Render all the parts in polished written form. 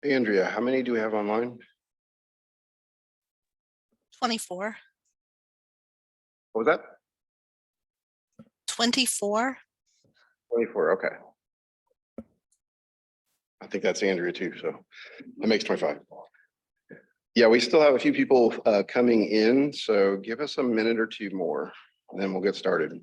Andrea, how many do we have online? 24. What was that? 24. 24, okay. I think that's Andrea too, so that makes 25. Yeah, we still have a few people coming in, so give us a minute or two more, and then we'll get started.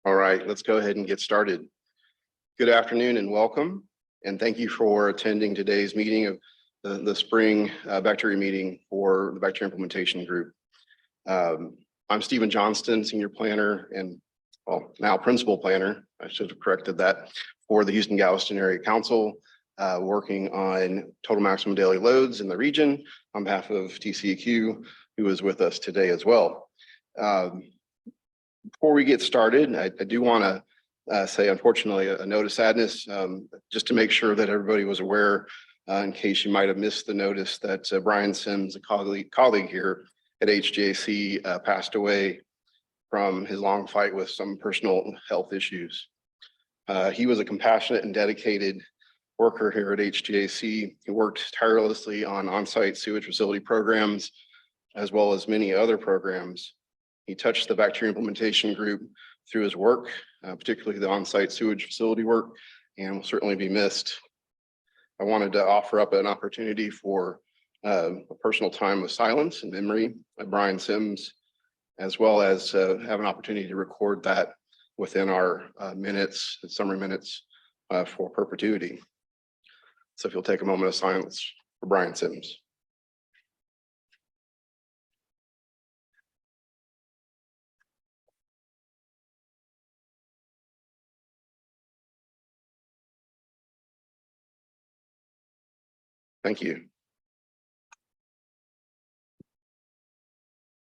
All right, let's go ahead and get started. Good afternoon and welcome, and thank you for attending today's meeting of the spring bacteria meeting for the bacteria implementation group. I'm Stephen Johnston, senior planner and now principal planner. I should have corrected that, for the Houston-Galveston Area Council, working on total maximum daily loads in the region on behalf of TCEQ, who is with us today as well. Before we get started, I do want to say, unfortunately, a note of sadness, just to make sure that everybody was aware, in case you might have missed the notice, that Brian Sims, a colleague here at H-GAC, passed away from his long fight with some personal health issues. He was a compassionate and dedicated worker here at H-GAC. He worked tirelessly on on-site sewage facility programs, as well as many other programs. He touched the bacteria implementation group through his work, particularly the on-site sewage facility work, and will certainly be missed. I wanted to offer up an opportunity for a personal time of silence and memory of Brian Sims, as well as have an opportunity to record that within our minutes, summary minutes, for perpetuity. So if you'll take a moment of silence for Brian Sims. Thank you.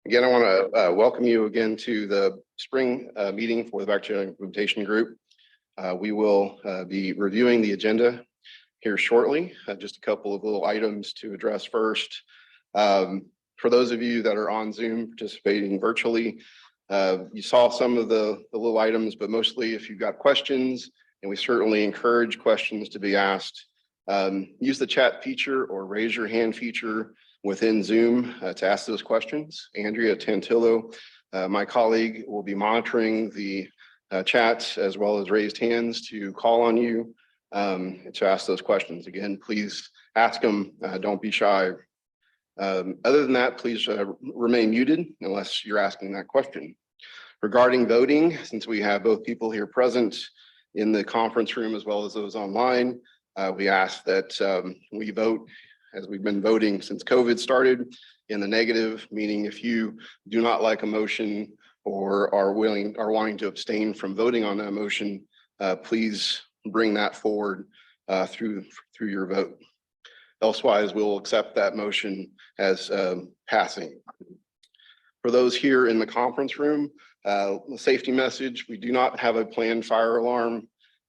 Again, I want to welcome you again to the spring meeting for the bacteria implementation group. We will be reviewing the agenda here shortly. Just a couple of little items to address first. For those of you that are on Zoom participating virtually, you saw some of the little items, but mostly if you've got questions, and we certainly encourage questions to be asked, use the chat feature or raise your hand feature within Zoom to ask those questions. Andrea Tantillo, my colleague, will be monitoring the chat as well as raised hands to call on you to ask those questions. Again, please ask them, don't be shy. Other than that, please remain muted unless you're asking that question. Regarding voting, since we have both people here present in the conference room as well as those online, we ask that we vote as we've been voting since COVID started, in the negative, meaning if you do not like a motion or are wanting to abstain from voting on that motion, please bring that forward through your vote. Elsewise, we'll accept that motion as passing. For For those here in the conference room, the safety message, we do not have a planned fire alarm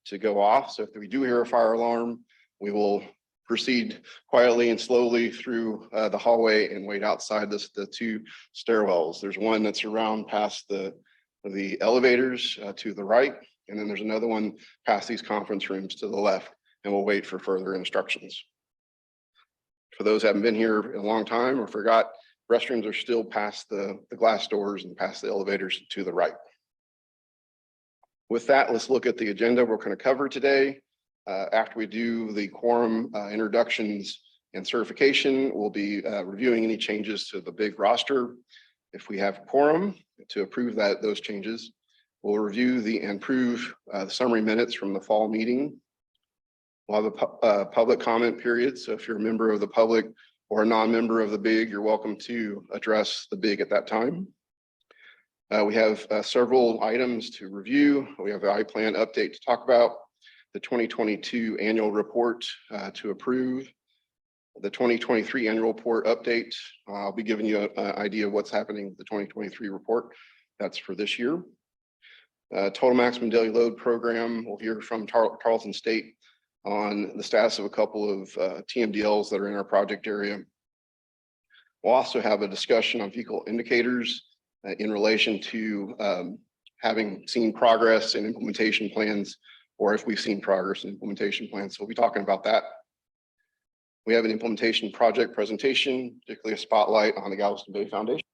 to go off. So if we do hear a fire alarm, we will proceed quietly and slowly through the hallway and wait outside the two stairwells. There's one that's around past the elevators to the right, and then there's another one past these conference rooms to the left, and we'll wait for further instructions. For those who haven't been here in a long time or forgot, restrooms are still past the glass doors and past the elevators to the right. With that, let's look at the agenda we're going to cover today. After we do the quorum introductions and certification, we'll be reviewing any changes to the big roster. If we have quorum to approve those changes, we'll review and approve the summary minutes from the fall meeting. We'll have a public comment period. So if you're a member of the public or a non-member of the BIG, you're welcome to address the BIG at that time. We have several items to review. We have the I-Plan update to talk about, the 2022 annual report to approve, the 2023 annual report update. I'll be giving you an idea of what's happening with the 2023 report. That's for this year. Total maximum daily load program. We'll hear from Tarleton State on the status of a couple of TMDLs that are in our project area. We'll also have a discussion on vehicle indicators in relation to having seen progress in implementation plans, or if we've seen progress in implementation plans. So we'll be talking about that. We have an implementation project presentation, particularly a spotlight on the Galveston Bay Foundation,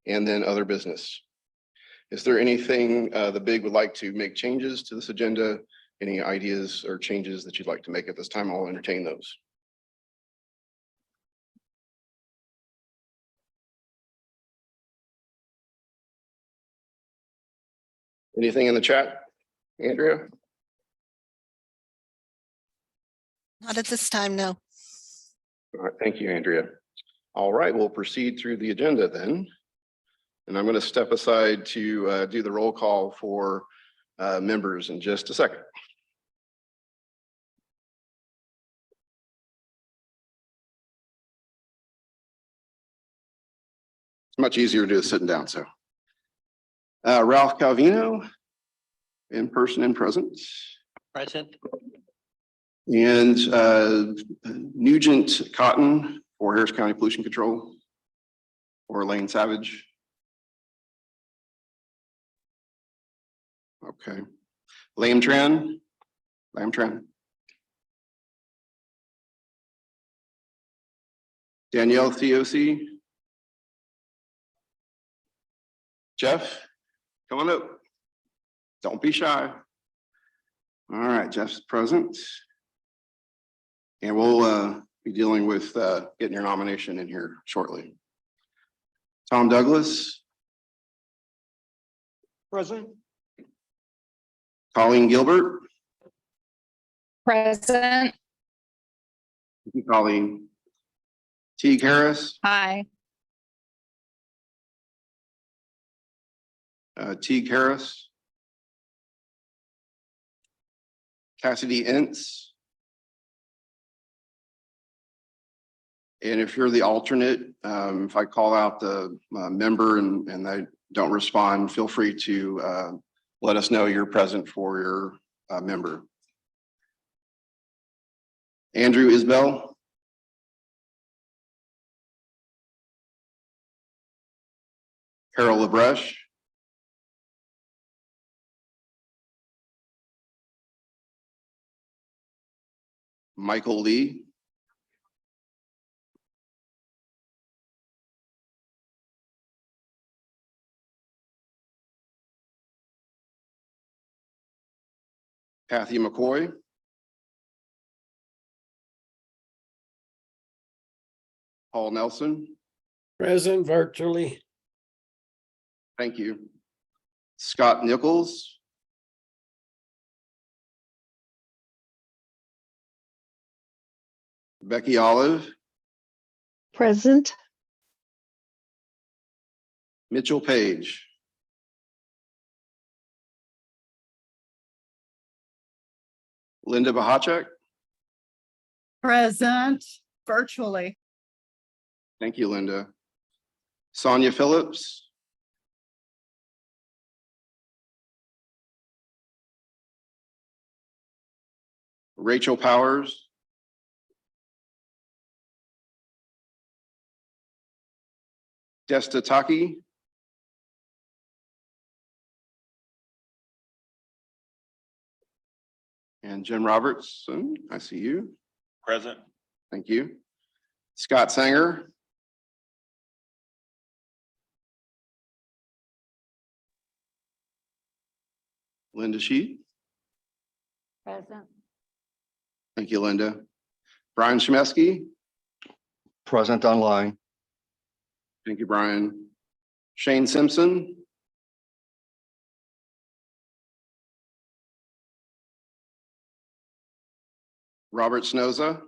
and then other business. Is there anything the BIG would like to make changes to this agenda? Any ideas or changes that you'd like to make at this time? I'll entertain those. Anything in the chat, Andrea? Not at this time, no. All right, thank you, Andrea. All right, we'll proceed through the agenda then. And I'm going to step aside to do the roll call for members in just a second. It's much easier to do it sitting down, so. Ralph Calvino, in person and present. Present. And Nugent Cotton for Harris County Pollution Control, or Lane Savage. Okay. Lam Tran. Danielle COC. Jeff, come on up. Don't be shy. All right, Jeff's present. And we'll be dealing with getting your nomination in here shortly. Tom Douglas. Present. Colleen Gilbert. Present. Thank you, Colleen. Teague Harris. Hi. Teague Harris. Cassidy Entz. And if you're the alternate, if I call out the member and they don't respond, feel free to let us know you're present for your member. Andrew Isbell. Carol LaBreche. Michael Lee. Kathy McCoy. Paul Nelson. Present virtually. Thank you. Scott Nichols. Becky Olive. Present. Mitchell Page. Linda Bahachek. Present virtually. Thank you, Linda. Sonia Phillips. Rachel Powers. Desta Taki. And Jim Robertson, I see you. Present. Thank you. Scott Sanger. Linda Sheet. Present. Thank you, Linda. Brian Chemesky. Present online. Thank you, Brian. Shane Simpson. Robert Snoza.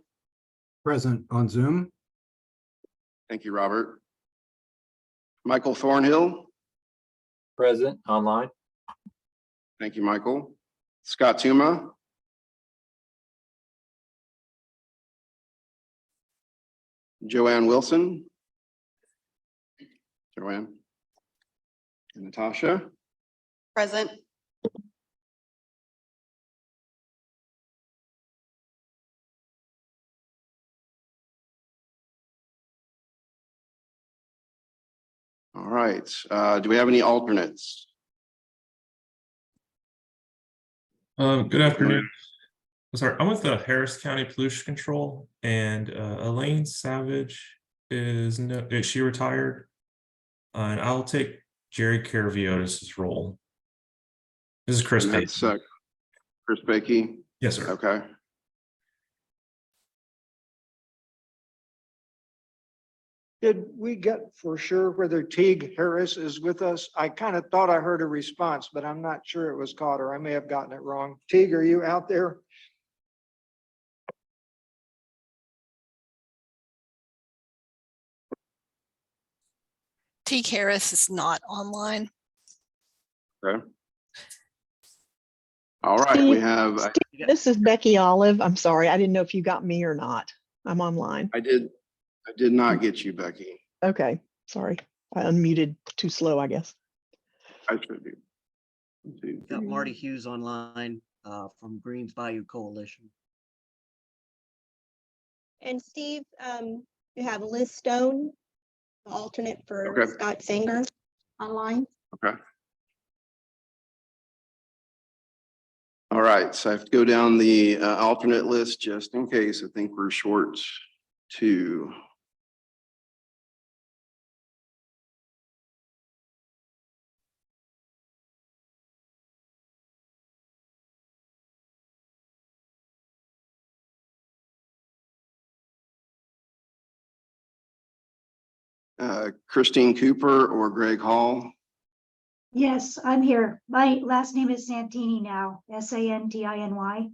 Present on Zoom. Thank you, Robert. Michael Thornhill. Present online. Thank you, Michael. Scott Tuma. Joanne Wilson. Joanne. And Natasha. Present. All right. Do we have any alternates? Good afternoon. Sorry, I'm with the Harris County Pollution Control, and Elaine Savage is she retired? And I'll take Jerry Caraviotis' role. This is Chris And that's Bates. Chris Bakey. Yes, sir. Okay. Did we get for sure whether Teague Harris is with us? I kind of thought I heard a response, but I'm not sure it was caught, or I may have gotten it wrong. Teague, are you out there? Teague Harris is not online. Okay. All right. We have. This is Becky Olive. I'm sorry. I didn't know if you got me or not. I'm online. I did not get you, Becky. Okay, sorry. I unmuted too slow, I guess. I should do. Got Marty Hughes online from Greens Bayou Coalition. And Steve, you have Liz Stone, the alternate for Okay. Scott Sanger online. Okay. All right, so I have to go down the alternate list just in case. I think we're short two. Christine Cooper or Greg Hall. Yes, I'm here. My last name is Santini now, Santiny.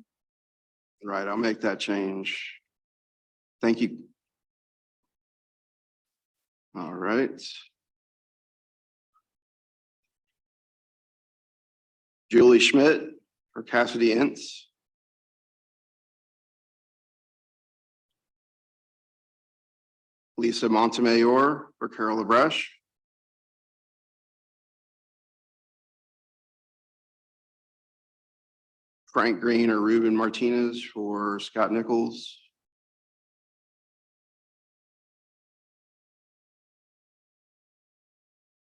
Right, I'll make that change. Thank you. All right. Julie Schmidt or Cassidy Ince. Lisa Montemayor or Carol LaBreche. Frank Green or Ruben Martinez for Scott Nichols.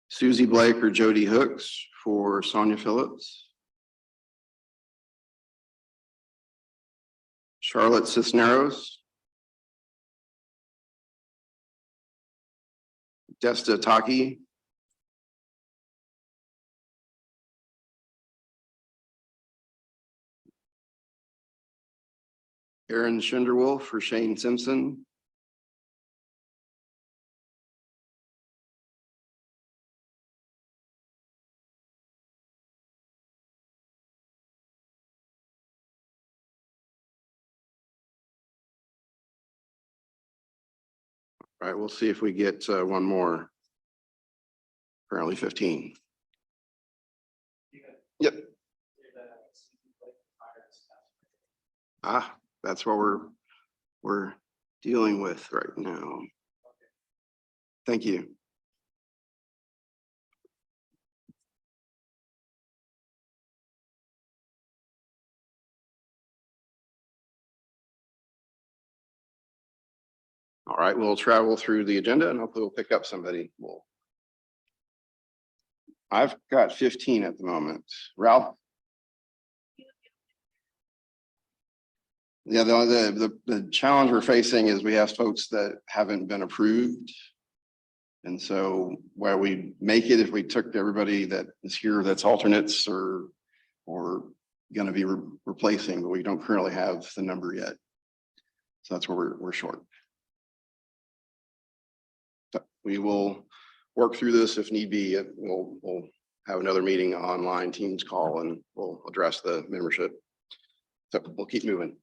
Susie Blake or Jody Hooks for Sonia Phillips. Charlotte Cisneros. Desta Taki. Aaron Schinderwolf for Shane Simpson. All right, we'll see if we get one more. Currently 15. Yep. That's what we're dealing with right now. Thank you. right, we'll travel through the agenda and hopefully we'll pick up somebody. I've got 15 at the moment. Ralph? Yeah, the challenge we're facing is we have folks that haven't been approved. And so where we make it, if we took everybody that is here, that's alternates or gonna be replacing, but we don't currently have the number yet. So that's where we're short. So we will work through this if need be. We'll have another meeting online, Teams call, and we'll address the membership. So we'll keep moving.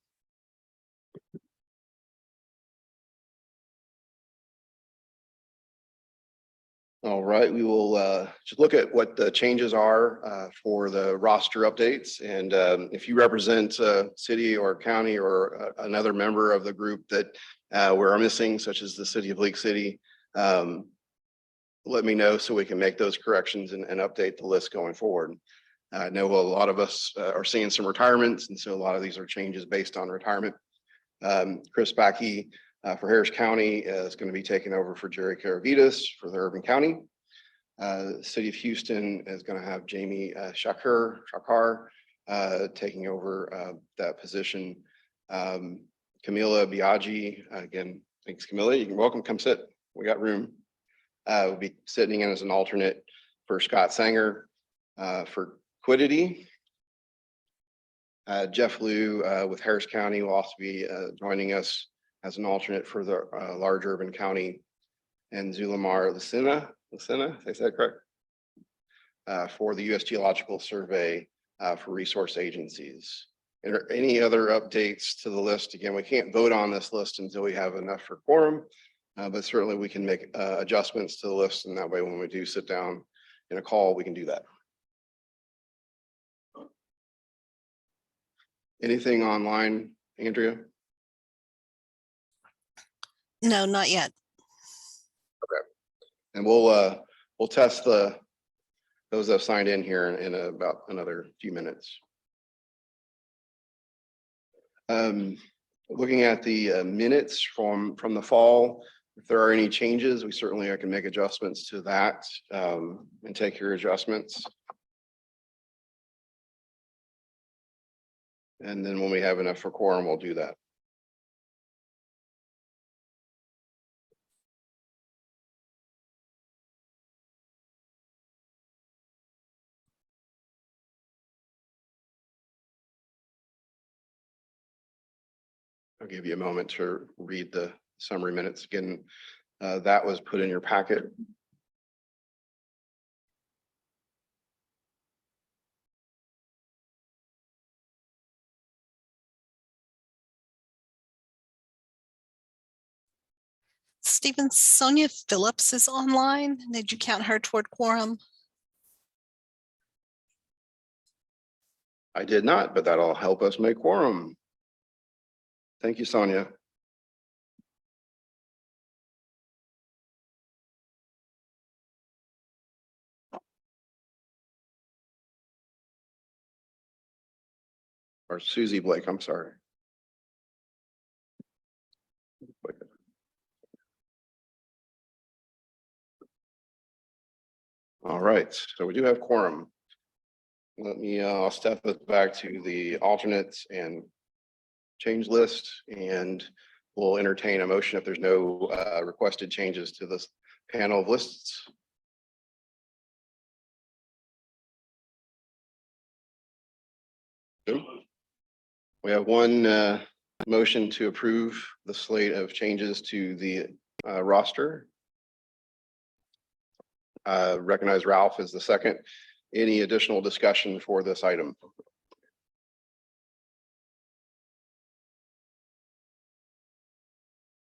All right, we will just look at what the changes are for the roster updates. And if you represent a city or county or another member of the group that we're missing, such as the city of Lake City, let me know so we can make those corrections and update the list going forward. I know a lot of us are seeing some retirements, and so a lot of these are changes based on retirement. Chris Backey for Harris County is going to be taking over for Jerry Karavitas for the Urban County. City of Houston is going to have Jamie Shakar taking over that position. Camila Biaggi, again, thanks Camila, you can welcome, come sit, we got room. Will be sitting in as an alternate for Scott Sanger. For Quiddity, Jeff Liu with Harris County will also be joining us as an alternate for the large urban county, and Zulamar Lucena, did I say that correct? For the U.S. Geological Survey for resource agencies. And any other updates to the list? Again, we can't vote on this list until we have enough for quorum, but certainly we can make adjustments to the list, and that way when we do sit down in a call, we can do that. Anything online, Andrea? No, not yet. And we'll test those that have signed in here in about another few minutes. Looking at the minutes from the fall, if there are any changes, we certainly can make adjustments to that and take your adjustments. And then when we have enough for quorum, we'll do that. I'll give you a moment to read the summary minutes again. That was put in your packet. Stephen, Sonia Phillips is online. Did you count her toward quorum? I did not, but that'll help us make quorum. Thank you, Sonia. Or Susie Blake, I'm sorry. All right, so we do have quorum. Let me, I'll step us back to the alternates and change list, and we'll entertain a motion if there's no requested changes to this panel of lists. We have one motion to approve the slate of changes to the roster. Recognize Ralph as the second. Any additional discussion for this item?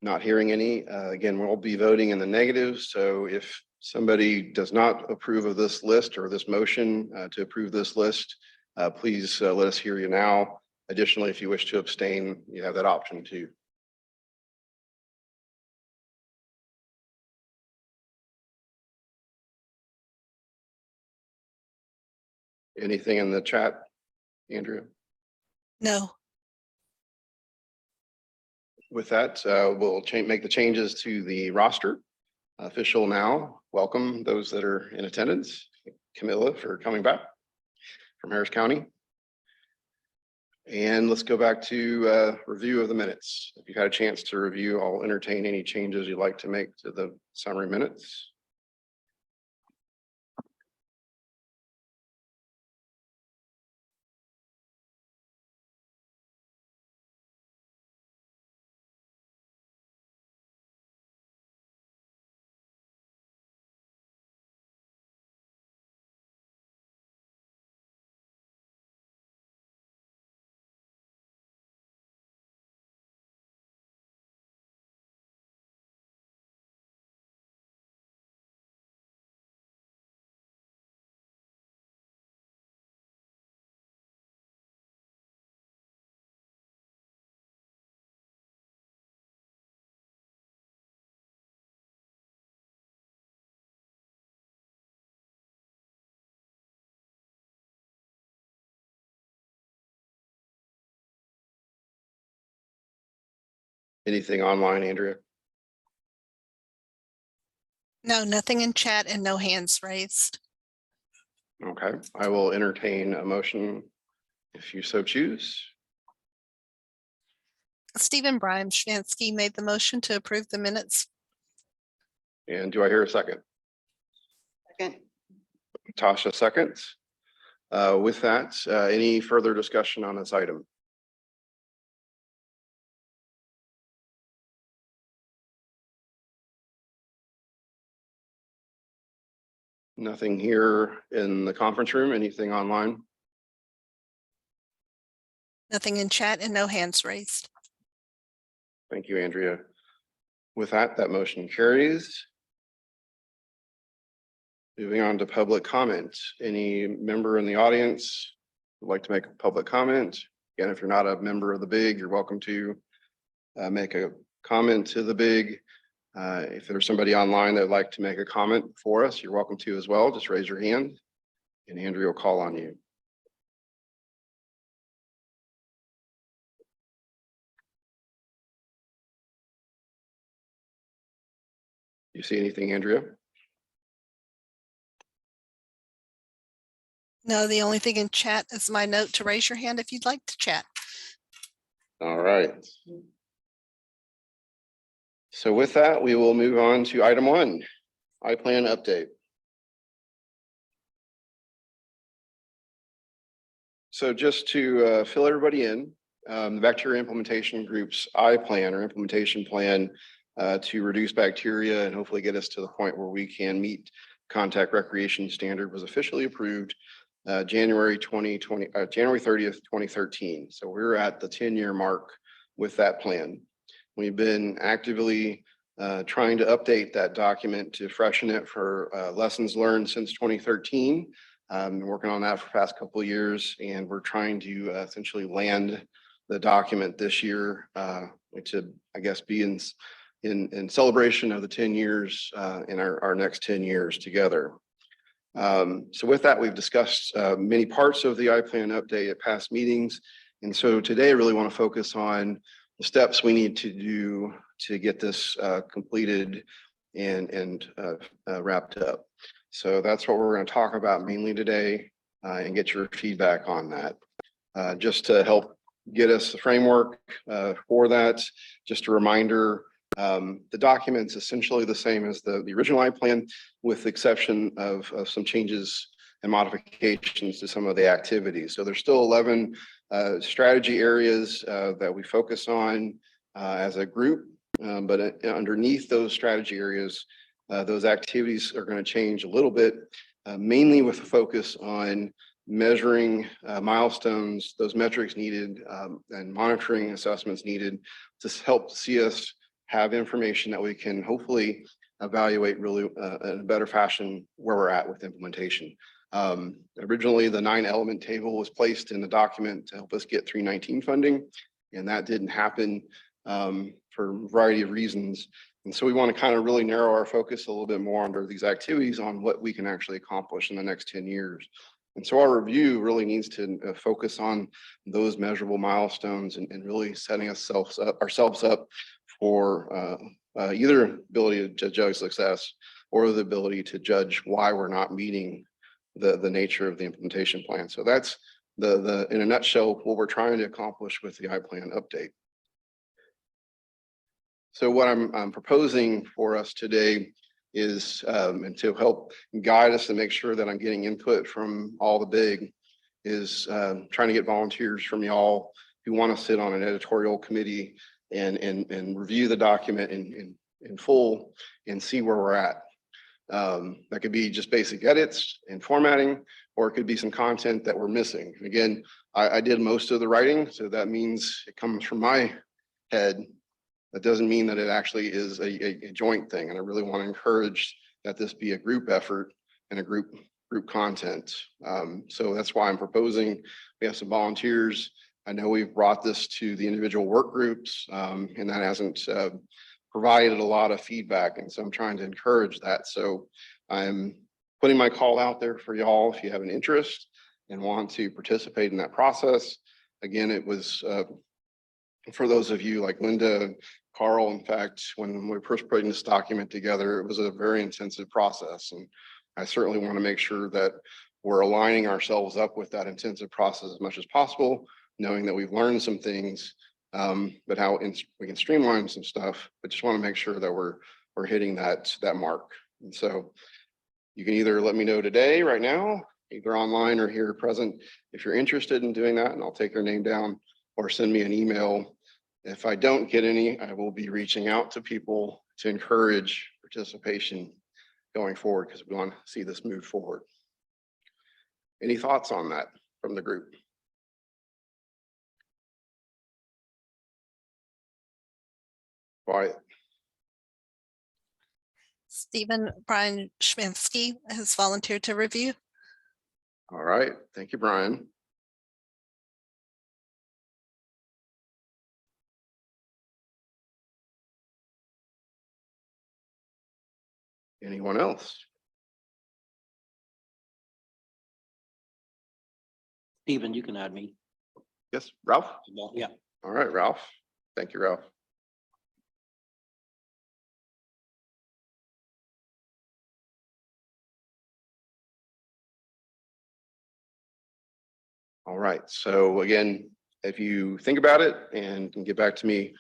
Not hearing any. Again, we'll be voting in the negative. So if somebody does not approve of this list or this motion to approve this list, please let us hear you now. Additionally, if you wish to abstain, you have that option too. Anything in the chat, Andrea? No. With that, we'll make the changes to the roster. Official now. Welcome those that are in attendance. Camilla for coming back from Harris County. And let's go back to review of the minutes. If you've had a chance to review, I'll entertain any changes you'd like to make to the summary minutes. Anything online, Andrea? No, nothing in chat and no hands raised. Okay, I will entertain a motion if you so choose. Stephen Brian Shansky made the motion to approve the minutes. And do I hear a second? Second. Tasha seconds. With that, any further discussion on this item? Nothing here in the conference room, anything online? Nothing in chat and no hands raised. Thank you, Andrea. With that, that motion carries. Moving on to public comment. Any member in the audience would like to make a public comment? Again, if you're not a member of the BIG, you're welcome to make a comment to the BIG. If there's somebody online that would like to make a comment for us, you're welcome to as well. Just raise your hand and Andrea will call on you. You see anything, Andrea? No, the only thing in chat is my note to raise your hand if you'd like to chat. All right. So with that, we will move on to item 1, I-Plan update. So just to fill everybody in, the bacteria implementation group's I-Plan or implementation plan to reduce bacteria and hopefully get us to the point where we can meet contact recreation standard was officially approved January 30th, 2013. So we're at the 10-year mark with that plan. We've been actively trying to update that document to freshen it for lessons learned since 2013. Been working on that for the past couple of years, and we're trying to essentially land the document this year, which would, I guess, be in celebration of the 10 years in our next 10 years together. So with that, we've discussed many parts of the I-Plan update at past meetings. And so today I really want to focus on the steps we need to do to get this completed and wrapped up. So that's what we're going to talk about mainly today and get your feedback on that. Just to help get us the framework for that, just a reminder, the document's essentially the same as the original I-Plan, with the exception of some changes and modifications to some of the activities. So there's still 11 strategy areas that we focus on as a group, but underneath those strategy areas, those activities are going to change a little bit, mainly with a focus on measuring milestones, those metrics needed, and monitoring assessments needed to help see us have information that we can hopefully evaluate really in a better fashion where we're at with implementation. Originally, the 9-element table was placed in the document to help us get 319 funding, and that didn't happen for a variety of reasons. And so we want to kind of really narrow our focus a little bit more under these activities on what we can actually accomplish in the next 10 years. And so our review really needs to focus on those measurable milestones and really setting ourselves up for either ability to judge success or the ability to judge why we're not meeting the nature of the implementation plan. So that's in a nutshell, what we're trying to accomplish with the I-Plan update. So what I'm proposing for us today is, and to help guide us and make sure that I'm getting input from all the big, is trying to get volunteers from y'all who want to sit on an editorial committee and review the document in full and see where we're at. That could be just basic edits and formatting, or it could be some content that we're missing. Again, I did most of the writing, so that means it comes from my head. That doesn't mean that it actually is a joint thing. And I really want to encourage that this be a group effort and a group content. So that's why I'm proposing we have some volunteers. I know we've brought this to the individual work groups, and that hasn't provided a lot of feedback. And so I'm trying to encourage that. So I'm putting my call out there for y'all if you have an interest and want to participate in that process. Again, it was for those of you like Linda, Carl, in fact, when we were first putting this document together, it was a very intensive process. And I certainly want to make sure that we're aligning ourselves up with that intensive process as much as possible, knowing that we've learned some things, but how we can streamline some stuff, but just want to make sure that we're hitting that mark. And so you can either let me know today, right now, either online or here present, if you're interested in doing that, and I'll take your name down, or send me an email. If I don't get any, I will be reaching out to people to encourage participation going forward, because we want to see this move forward. Any thoughts on that from the group? Quiet. Stephen Brian Schminsky has volunteered to review. All right, thank you, Brian. Anyone else? Stephen, you can add me. Yes, Ralph? Yeah. All right, Ralph. Thank you, Ralph. All right, so again, if you think about it and can get back to me,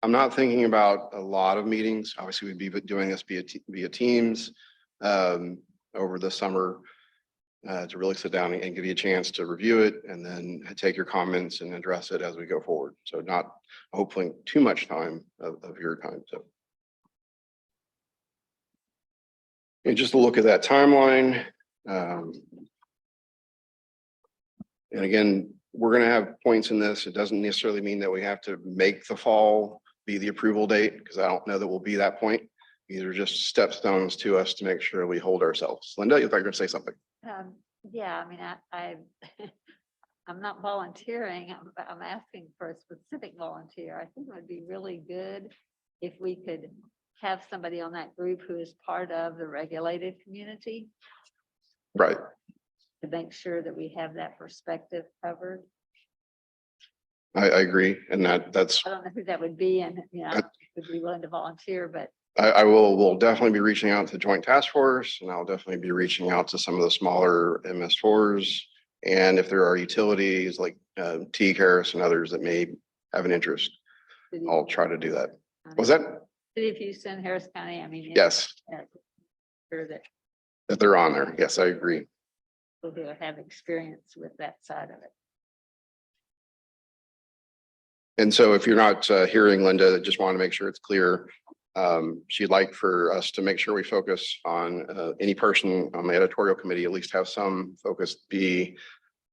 I'm not thinking about a lot of meetings. Obviously, we'd be doing this via Teams over the summer to really sit down and give you a chance to review it and then take your comments and address it as we go forward. So not hopefully too much time of your time. So, and just to look at that timeline. And again, we're going to have points in this. It doesn't necessarily mean that we have to make the fall be the approval date, because I don't know that we'll be that point. These are just stepstones to us to make sure we hold ourselves. Linda, you thought you were going to say something? Yeah, I mean, I'm not volunteering. I'm asking for a specific volunteer. I think it would be really good if we could have somebody on that group who is part of the regulated community. Right. To make sure that we have that perspective covered. I agree. And that's, I don't know who that would be, and would be willing to volunteer, but will definitely be reaching out to the Joint Task Force, and I'll definitely be reaching out to some of the smaller MS4s. And if there are utilities like T. Harris and others that may have an interest, I'll try to do that. Was that? City of Houston, Harris County, I mean. Yes. Sure that They're on there. Yes, I agree. people who have experience with that side of it. And so if you're not hearing Linda, just want to make sure it's clear. She'd like for us to make sure we focus on any person on the editorial committee, at least have some focus, be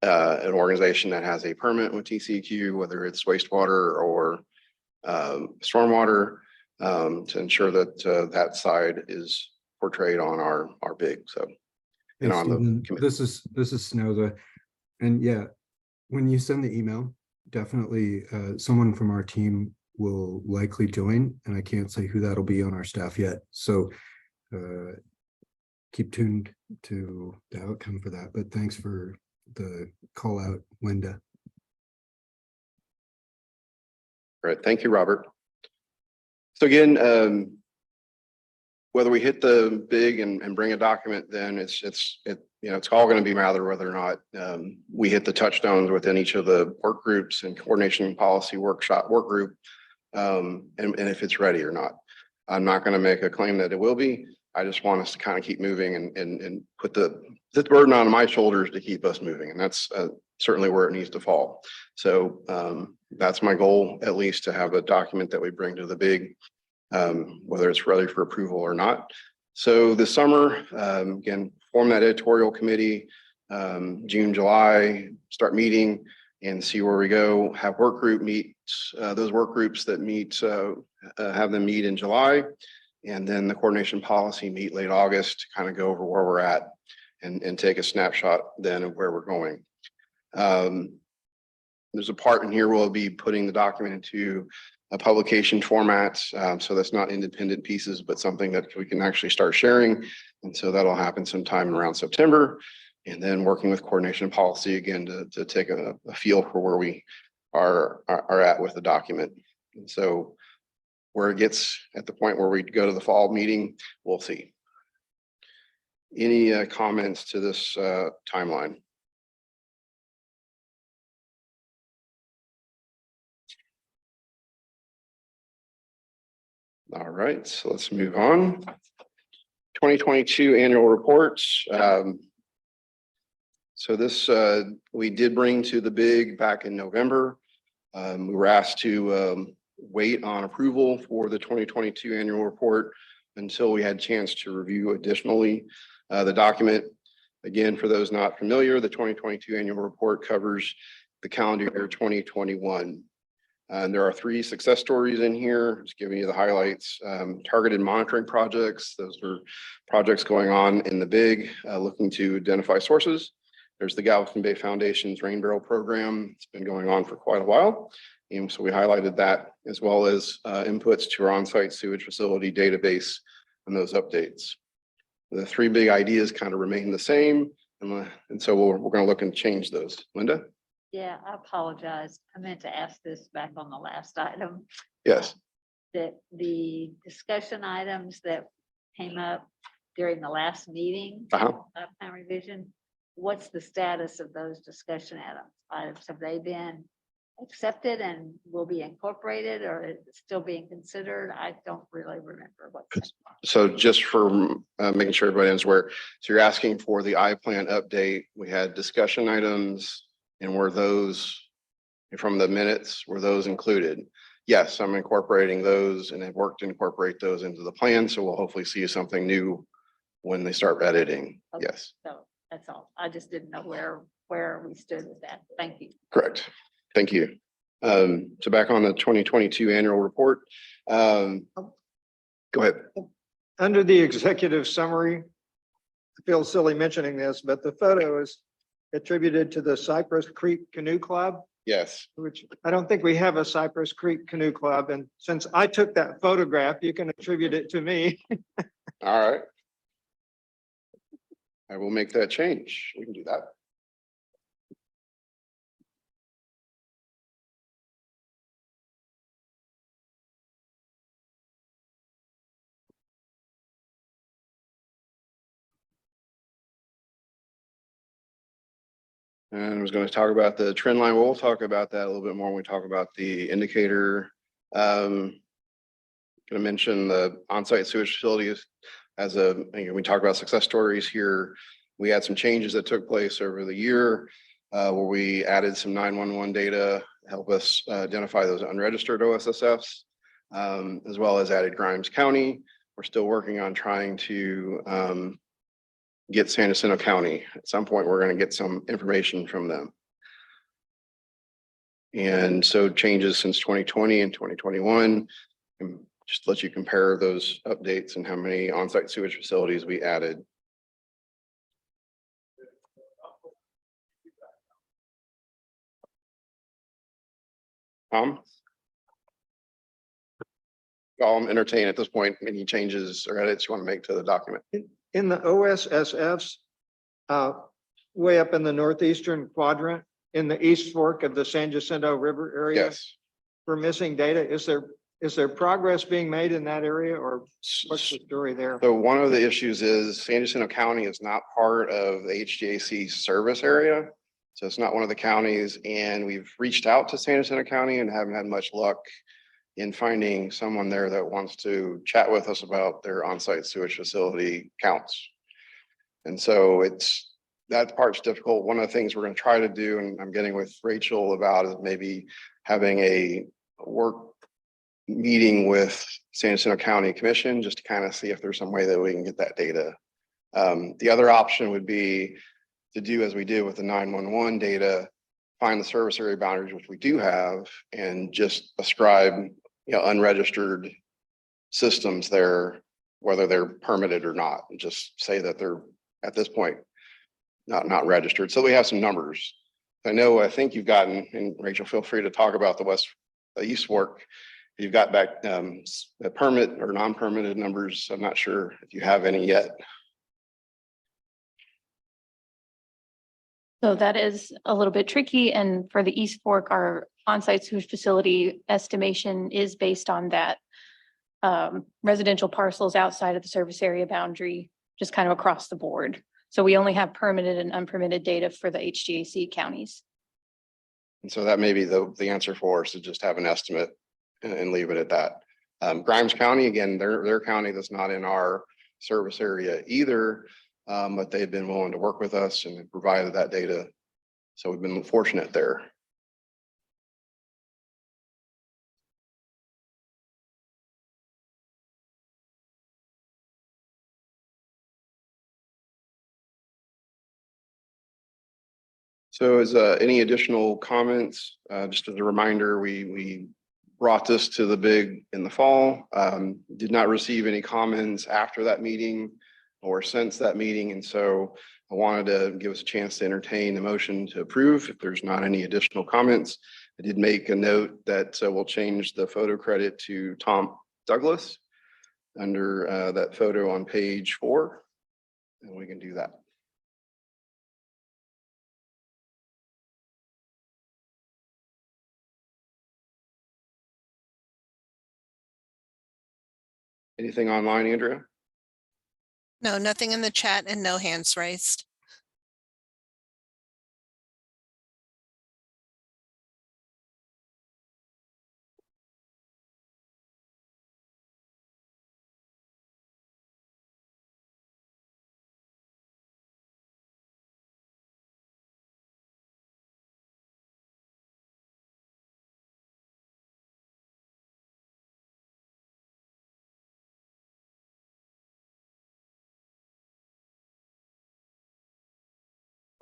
an organization that has a permit with TCEQ, whether it's wastewater or stormwater, to ensure that that side is portrayed on our big. So, Hey, on Stephen, the this is Snowza. And yeah, when you send the email, definitely someone from our team will likely join, and I can't say who that'll be on our staff yet. So keep tuned to the outcome for that. But thanks for the call out, Linda. All right, thank you, Robert. So again, whether we hit the big and bring a document, then it's all going to be matter whether or not we hit the touchstones within each of the work groups and coordination policy work group, and if it's ready or not. I'm not going to make a claim that it will be. I just want us to kind of keep moving and put the burden on my shoulders to keep us moving, and that's certainly where it needs to fall. So that's my goal, at least, to have a document that we bring to the big, whether it's ready for approval or not. So this summer, again, form that editorial committee, June, July, start meeting and see where we go. Have work group meets, those work groups that meet, have them meet in July. And then the coordination policy meet late August to kind of go over where we're at and take a snapshot then of where we're going. There's a part in here where we'll be putting the document into a publication format. So that's not independent pieces, but something that we can actually start sharing. And so that'll happen sometime around September. And then working with coordination policy again to take a feel for where we are at with the document. And so where it gets at the point where we go to the fall meeting, we'll see. Any comments to this timeline? All right, so let's move on. 2022 annual reports. So this we did bring to the big back in November. We were asked to wait on approval for the 2022 annual report until we had a chance to review additionally the document. Again, for those not familiar, the 2022 annual report covers the calendar year 2021. And there are 3 success stories in here, just giving you the highlights. Targeted monitoring projects. Those are projects going on in the big, looking to identify sources. There's the Galveston Bay Foundation's Rain Barrel program. It's been going on for quite a while. And so we highlighted that, as well as inputs to our on-site sewage facility database and those updates. The 3 big ideas kind of remain the same. And so we're going to look and change those. Linda? Yeah, I apologize. I meant to ask this back on the last item. Yes. That the discussion items that came up during the last meeting, plan revision, what's the status of those discussion items? Have they been accepted and will be incorporated, or is it still being considered? I don't really remember what. So just for making sure everybody is aware, so you're asking for the I-plan update. We had discussion items, and were those from the minutes, were those included? Yes, I'm incorporating those and have worked to incorporate those into the plan. So we'll hopefully see something new when they start editing. Okay. Yes. So that's all. I just didn't know where we stood with that. Thank you. Correct. Thank you. So back on the 2022 annual report. Go ahead. Under the executive summary, I feel silly mentioning this, but the photo is attributed to the Cypress Creek Canoe Club. Yes. Which I don't think we have a Cypress Creek Canoe Club. And since I took that photograph, you can attribute it to me. All right. I will make that change. We can do that. And I was going to talk about the trend line. We'll talk about that a little bit more when we talk about the indicator. Going to mention the on-site sewage facilities as we talk about success stories here. We had some changes that took place over the year where we added some 911 data to help us identify those unregistered OSSFs, as well as added Grimes County. We're still working on trying to get San Jacinto County. At some point, we're going to get some information from them. And so changes since 2020 and 2021, and just let you compare those updates and how many on-site sewage facilities we added. I'll entertain at this point any changes or edits you want to make to the document. in the OSSFs, way up in the northeastern quadrant, in the East Fork of the San Jacinto River area, Yes. for missing data, is there progress being made in that area, or what's the story there? So one of the issues is San Jacinto County is not part of the H-GAC service area. So it's not one of the counties, and we've reached out to San Jacinto County and haven't had much luck in finding someone there that wants to chat with us about their on-site sewage facility counts. And so that part's difficult. One of the things we're going to try to do, and I'm getting with Rachel about, is maybe having a work meeting with San Jacinto County Commission, just to kind of see if there's some way that we can get that data. The other option would be to do as we did with the 911 data, find the service area boundaries, which we do have, and just ascribe, unregistered systems there, whether they're permitted or not, and just say that they're at this point not registered. So we have some numbers. I think you've gotten, and Rachel, feel free to talk about the East Fork. You've got back the permit or non-permitted numbers. I'm not sure if you have any yet. So that is a little bit tricky. And for the East Fork, our on-site sewage facility estimation is based on that residential parcels outside of the service area boundary, just kind of across the board. So we only have permitted and unpermitted data for the H-GAC counties. And so that may be the answer for us, to just have an estimate and leave it at that. Grimes County, again, their county that's not in our service area either, but they've been willing to work with us and provided that data. So we've been fortunate there. So is any additional comments? Just as a reminder, we brought this to the big in the fall, did not receive any comments after that meeting or since that meeting. And so I wanted to give us a chance to entertain the motion to approve if there's not any additional comments. I did make a note that we'll change the photo credit to Tom Douglas under that photo on page 4, and we can do that. Anything online, Andrea? No, nothing in the chat and no hands raised.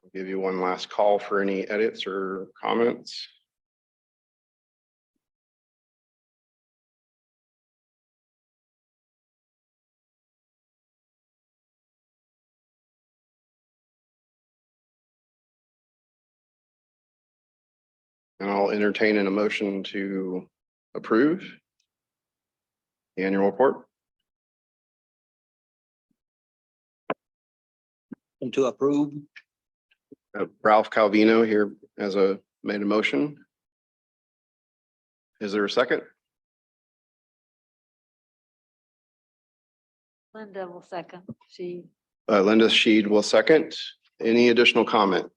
I'll give you one last call for any edits or comments. And I'll entertain a motion to approve the annual report. And to approve. Ralph Calvino here made a motion. Is there a second? Linda will second. Linda Sheed will second. Any additional comment?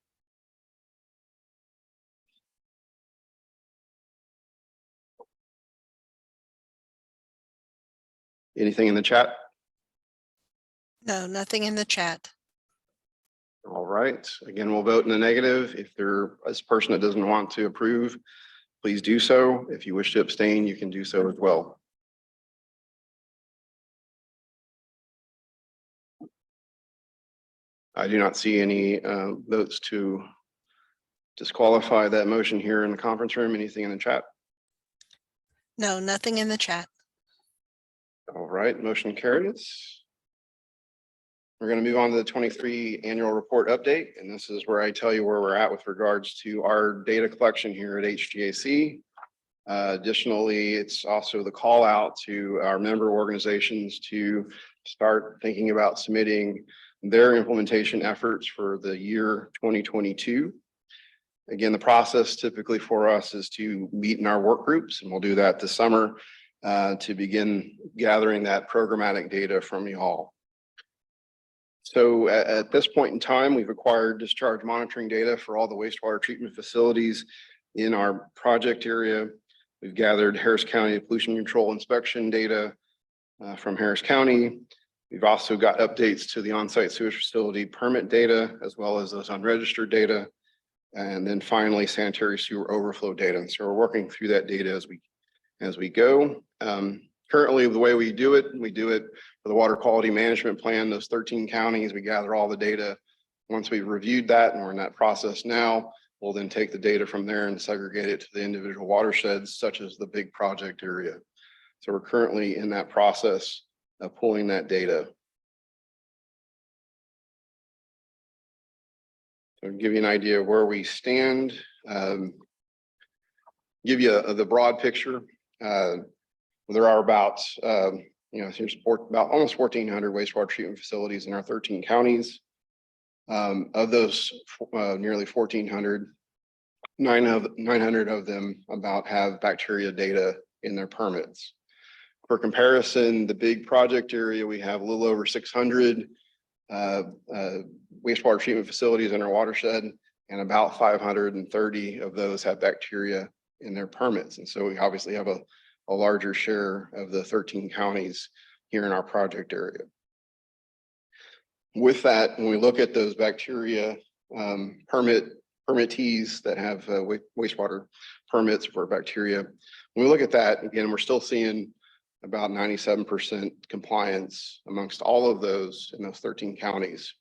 Anything in the chat? No, nothing in the chat. All right. Again, we'll vote in the negative. If there is a person that doesn't want to approve, please do so. If you wish to abstain, you can do so as well. I do not see any votes to disqualify that motion here in the conference room. Anything in the chat? No, nothing in the chat. All right, motion carries. We're going to move on to the 23 annual report update. And this is where I tell you where we're at with regards to our data collection here at H-GAC. Additionally, it's also the call out to our member organizations to start thinking about submitting their implementation efforts for the year 2022. Again, the process typically for us is to meet in our work groups, and we'll do that this summer to begin gathering that programmatic data from you all. So at this point in time, we've acquired discharge monitoring data for all the wastewater treatment facilities in our project area. We've gathered Harris County pollution control inspection data from Harris County. We've also got updates to the on-site sewage facility permit data, as well as those unregistered data. And then finally, sanitary sewer overflow data. And so we're working through that data as we go. Currently, the way we do it for the water quality management plan, those 13 counties, we gather all the data. Once we've reviewed that, and we're in that process now, we'll then take the data from there and segregate it to the individual watersheds, such as the big project area. So we're currently in that process of pulling that data. So to give you an idea of where we stand, give you the broad picture. There are about, here's about almost 1,400 wastewater treatment facilities in our 13 counties. Of those nearly 1,400, 900 of them about have bacteria data in their permits. For comparison, the big project area, we have a little over 600 wastewater treatment facilities in our watershed, and about 530 of those have bacteria in their permits. And so we obviously have a larger share of the 13 counties here in our project area. With that, when we look at those bacteria permittees that have wastewater permits for bacteria, when we look at that, again, we're still seeing about 97% compliance amongst all of those in those 13 counties.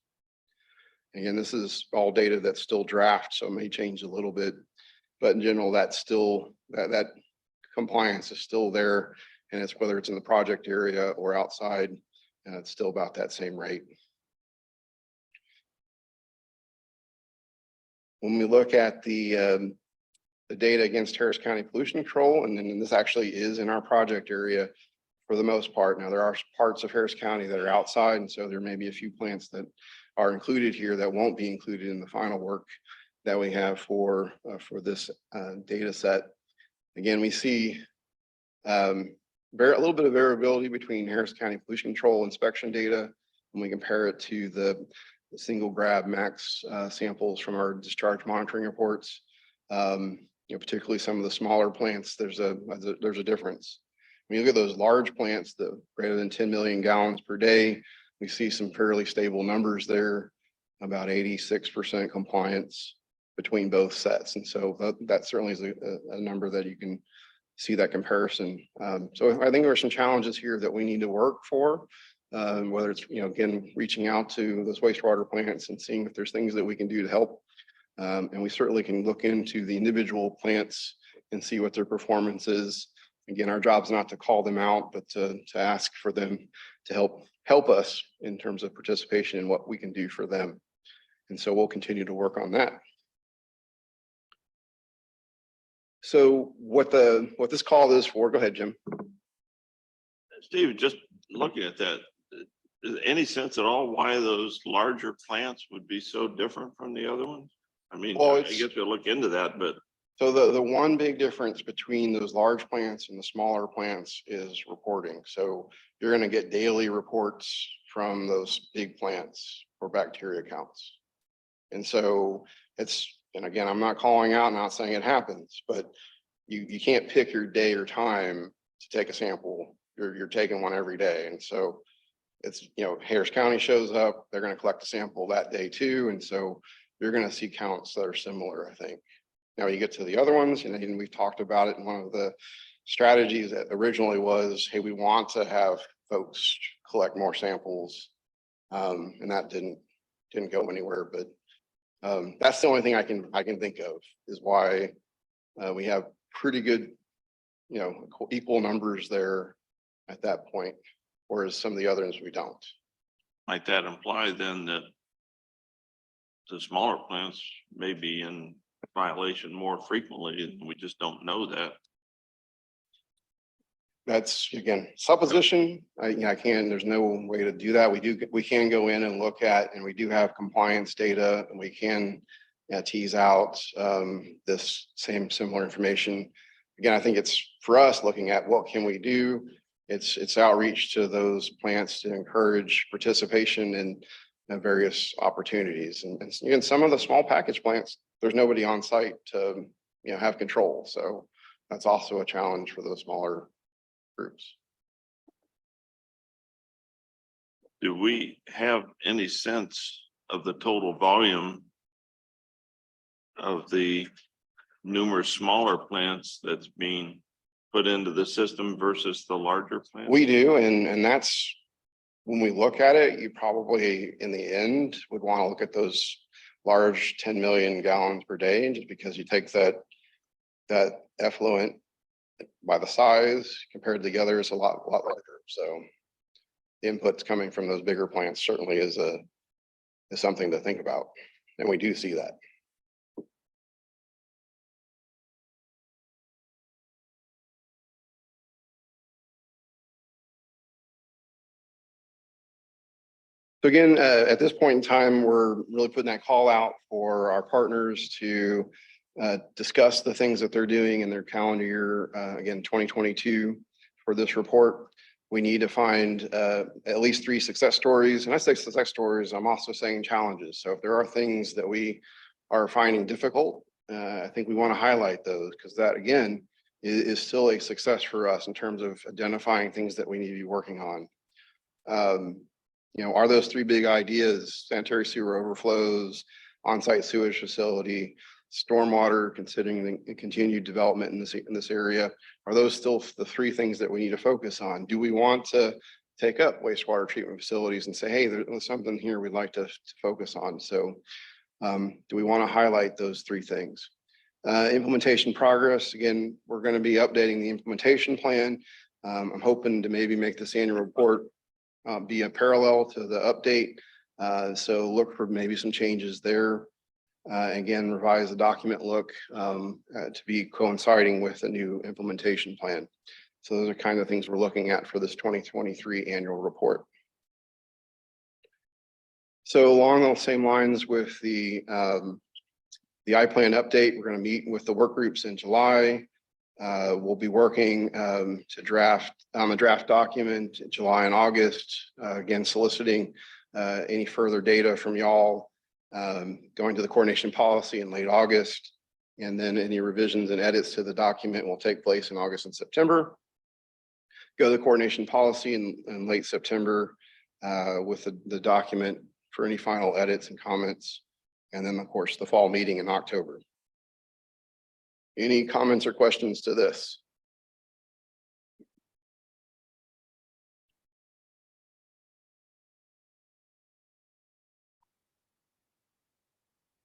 Again, this is all data that's still draft, so it may change a little bit, but in general, that's still, that compliance is still there, and it's whether it's in the project area or outside, it's still about that same rate. When we look at the data against Harris County pollution control, and then this actually is in our project area for the most part. Now, there are parts of Harris County that are outside, and so there may be a few plants that are included here that won't be included in the final work that we have for this data set. Again, we see a little bit of variability between Harris County pollution control inspection data when we compare it to the single grab max samples from our discharge monitoring reports. Particularly some of the smaller plants, there's a difference. When you look at those large plants, the greater than 10 million gallons per day, we see some fairly stable numbers there, about 86% compliance between both sets. And so that certainly is a number that you can see that comparison. So I think there are some challenges here that we need to work for, whether it's, again, reaching out to those wastewater plants and seeing if there's things that we can do to help. And we certainly can look into the individual plants and see what their performance is. Again, our job is not to call them out, but to ask for them to help us in terms of participation in what we can do for them. And so we'll continue to work on that. So what this call is for, go ahead, Jim. Steve, just looking at that, is there any sense at all why those larger plants would be so different from the other ones? I mean, well, I guess we'll look into that, but. So the one big difference between those large plants and the smaller plants is reporting. So you're going to get daily reports from those big plants for bacteria counts. And so and again, I'm not calling out, not saying it happens, but you can't pick your day or time to take a sample. You're taking one every day. And so it's, Harris County shows up, they're going to collect a sample that day too. And so you're going to see counts that are similar, I think. Now you get to the other ones, and we've talked about it. And one of the strategies that originally was, hey, we want to have folks collect more samples. And that didn't go anywhere, but that's the only thing I can think of is why we have pretty good, equal numbers there at that point, whereas some of the others we don't. Might that imply then that the smaller plants may be in violation more frequently, and we just don't know that? That's again, supposition. I can't, there's no way to do that. We can go in and look at, and we do have compliance data, and we can tease out this similar information. Again, I think it's for us looking at what can we do. It's outreach to those plants to encourage participation in various opportunities. And again, some of the small package plants, there's nobody on site to have control. So that's also a challenge for those smaller groups. Do we have any sense of the total volume of the numerous smaller plants that's being put into the system versus the larger plants? We do, and that's when we look at it, you probably in the end would want to look at those large 10 million gallons per day, just because you take that effluent by the size compared to the others a lot larger. So the inputs coming from those bigger plants certainly is something to think about, and we do see that. So again, at this point in time, we're really putting that call out for our partners to discuss the things that they're doing in their calendar year, again, 2022 for this report. We need to find at least 3 success stories. And I say success stories, I'm also saying challenges. So if there are things that we are finding difficult, I think we want to highlight those, because that again is still a success for us in terms of identifying things that we need to be working on. Are those 3 big ideas: sanitary sewer overflows, on-site sewage facility, stormwater, considering the continued development in this area? Are those still the 3 things that we need to focus on? Do we want to take up wastewater treatment facilities and say, hey, there's something here we'd like to focus on? So do we want to highlight those 3 things? Implementation progress. Again, we're going to be updating the implementation plan. I'm hoping to maybe make this annual report be a parallel to the update. So look for maybe some changes there. Again, revise the document look to be coinciding with a new implementation plan. So those are kind of things we're looking at for this 2023 annual report. So along those same lines with the I-Plan update, we're going to meet with the work groups in July. We'll be working to draft on the draft document in July and August, again, soliciting any further data from y'all, going to the coordination policy in late August, and then any revisions and edits to the document will take place in August and September. Go to the coordination policy in late September with the document for any final edits and comments, and then of course the fall meeting in October. Any comments or questions to this?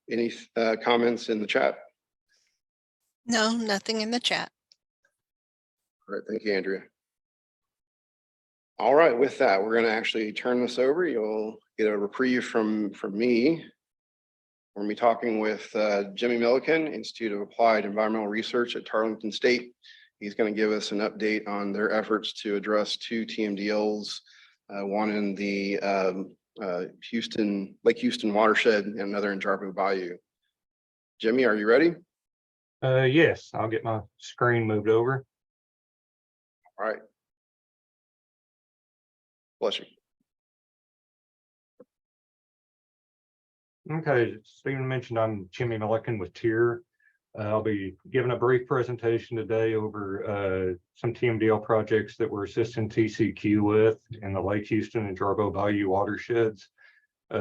Any comments in the chat? No, nothing in the chat. All right, thank you, Andrea. All right, with that, we're going to actually turn this over. You'll get a reprieve from me. We're going to be talking with Jimmy Milliken, Institute of Applied Environmental Research at Tarleton State. He's going to give us an update on their efforts to address 2 TMDLs, one in the Lake Houston watershed and another in Jarbo Bayou. Jimmy, are you ready? Yes, I'll get my screen moved over. All right. Bless you. Okay, Stephen mentioned I'm Jimmy Milliken with TIER. I'll be giving a brief presentation today over some TMDL projects that we're assisting TCQ with in the Lake Houston and Jarbo Bayou watersheds.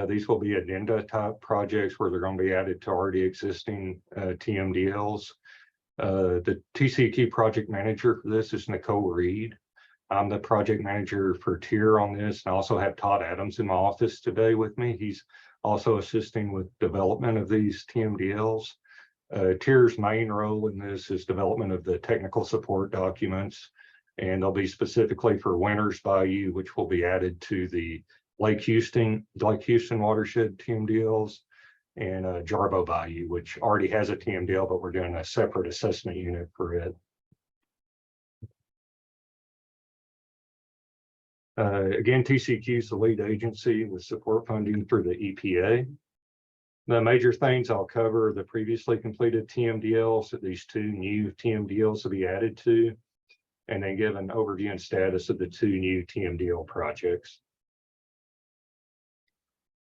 These will be addenda type projects where they're going to be added to already existing TMDLs. The TCQ project manager for this is Nicole Reed. I'm the project manager for TIER on this, and I also have Todd Adams in my office today with me. He's also assisting with development of these TMDLs. TIER's main role in this is development of the technical support documents, and they'll be specifically for Winters Bayou, which will be added to the Lake Houston watershed TMDLs, and Jarbo Bayou, which already has a TMDL, but we're doing a separate assessment unit for it. Again, TCQ is the lead agency with support funding through the EPA. The major things I'll cover are the previously completed TMDLs that these 2 new TMDLs will be added to, and then give an overview and status of the 2 new TMDL projects.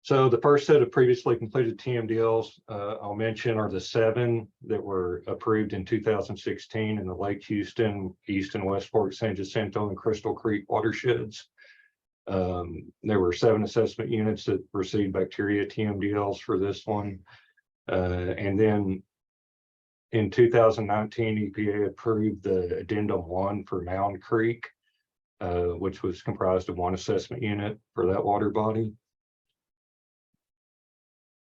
So the first set of previously completed TMDLs I'll mention are the 7 that were approved in 2016 in the Lake Houston, East and West Fork, San Jacinto, and Crystal Creek watersheds. There were 7 assessment units that received bacteria TMDLs for this one. And then in 2019, EPA approved the addendum 1 for Mound Creek, which was comprised of 1 assessment unit for that water body.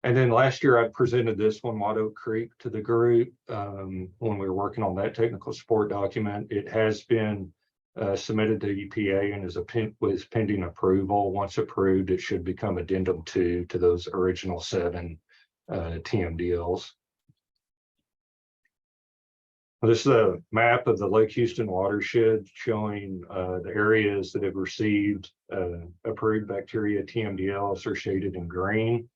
And then last year I presented this one, White Oak Creek, to the group when we were working on that technical support document. It has been submitted to EPA and was pending approval. Once approved, it should become addendum 2 to those original 7 TMDLs. This is a map of the Lake Houston watershed showing the areas that have received approved bacteria TMDL associated in green.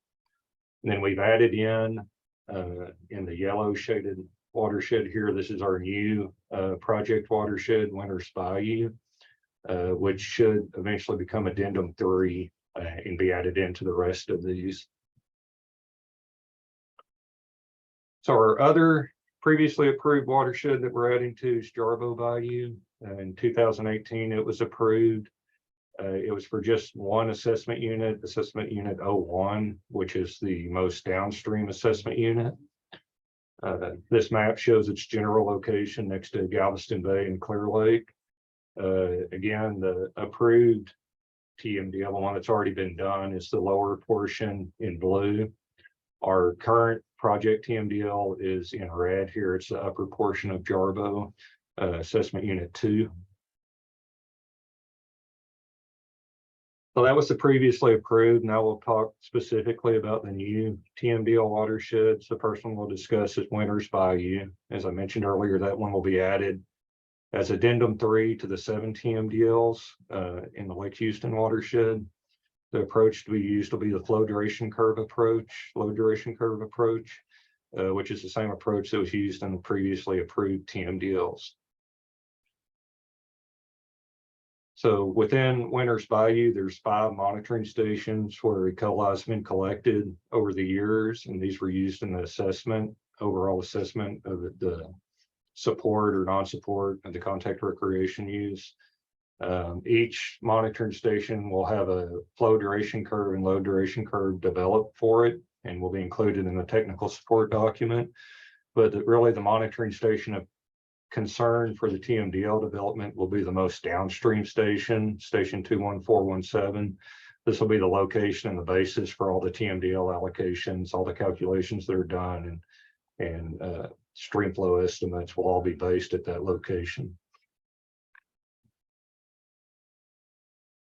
And then we've added in the yellow shaded watershed here. This is our new project watershed, Winters Bayou, which should eventually become addendum 3 and be added into the rest of these. So our other previously approved watershed that we're adding to is Jarbo Bayou. In 2018, it was approved. It was for just 1 assessment unit 01, which is the most downstream assessment unit. This map shows its general location next to Galveston Bay and Clear Lake. Again, the approved TMDL, the one that's already been done, is the lower portion in blue. Our current project TMDL is in red here. It's the upper portion of Jarbo, assessment unit 2. So that was the previously approved. Now we'll talk specifically about the new TMDL watersheds. The first one we'll discuss is Winters Bayou. As I mentioned earlier, that one will be added as addendum 3 to the 7 TMDLs in the Lake Houston watershed. The approach to be used will be the flow duration curve approach, which is the same approach that was used in the previously approved TMDLs. So within Winters Bayou, there's 5 monitoring stations where E. coli has been collected over the years, and these were used in the overall assessment of the support or non-support of the contact recreation use. Each monitoring station will have a flow duration curve and load duration curve developed for it, and will be included in the technical support document. But really the monitoring station of concern for the TMDL development will be the most downstream station 21417. This will be the location and the basis for all the TMDL allocations, all the calculations that are done, and stream flow estimates will all be based at that location.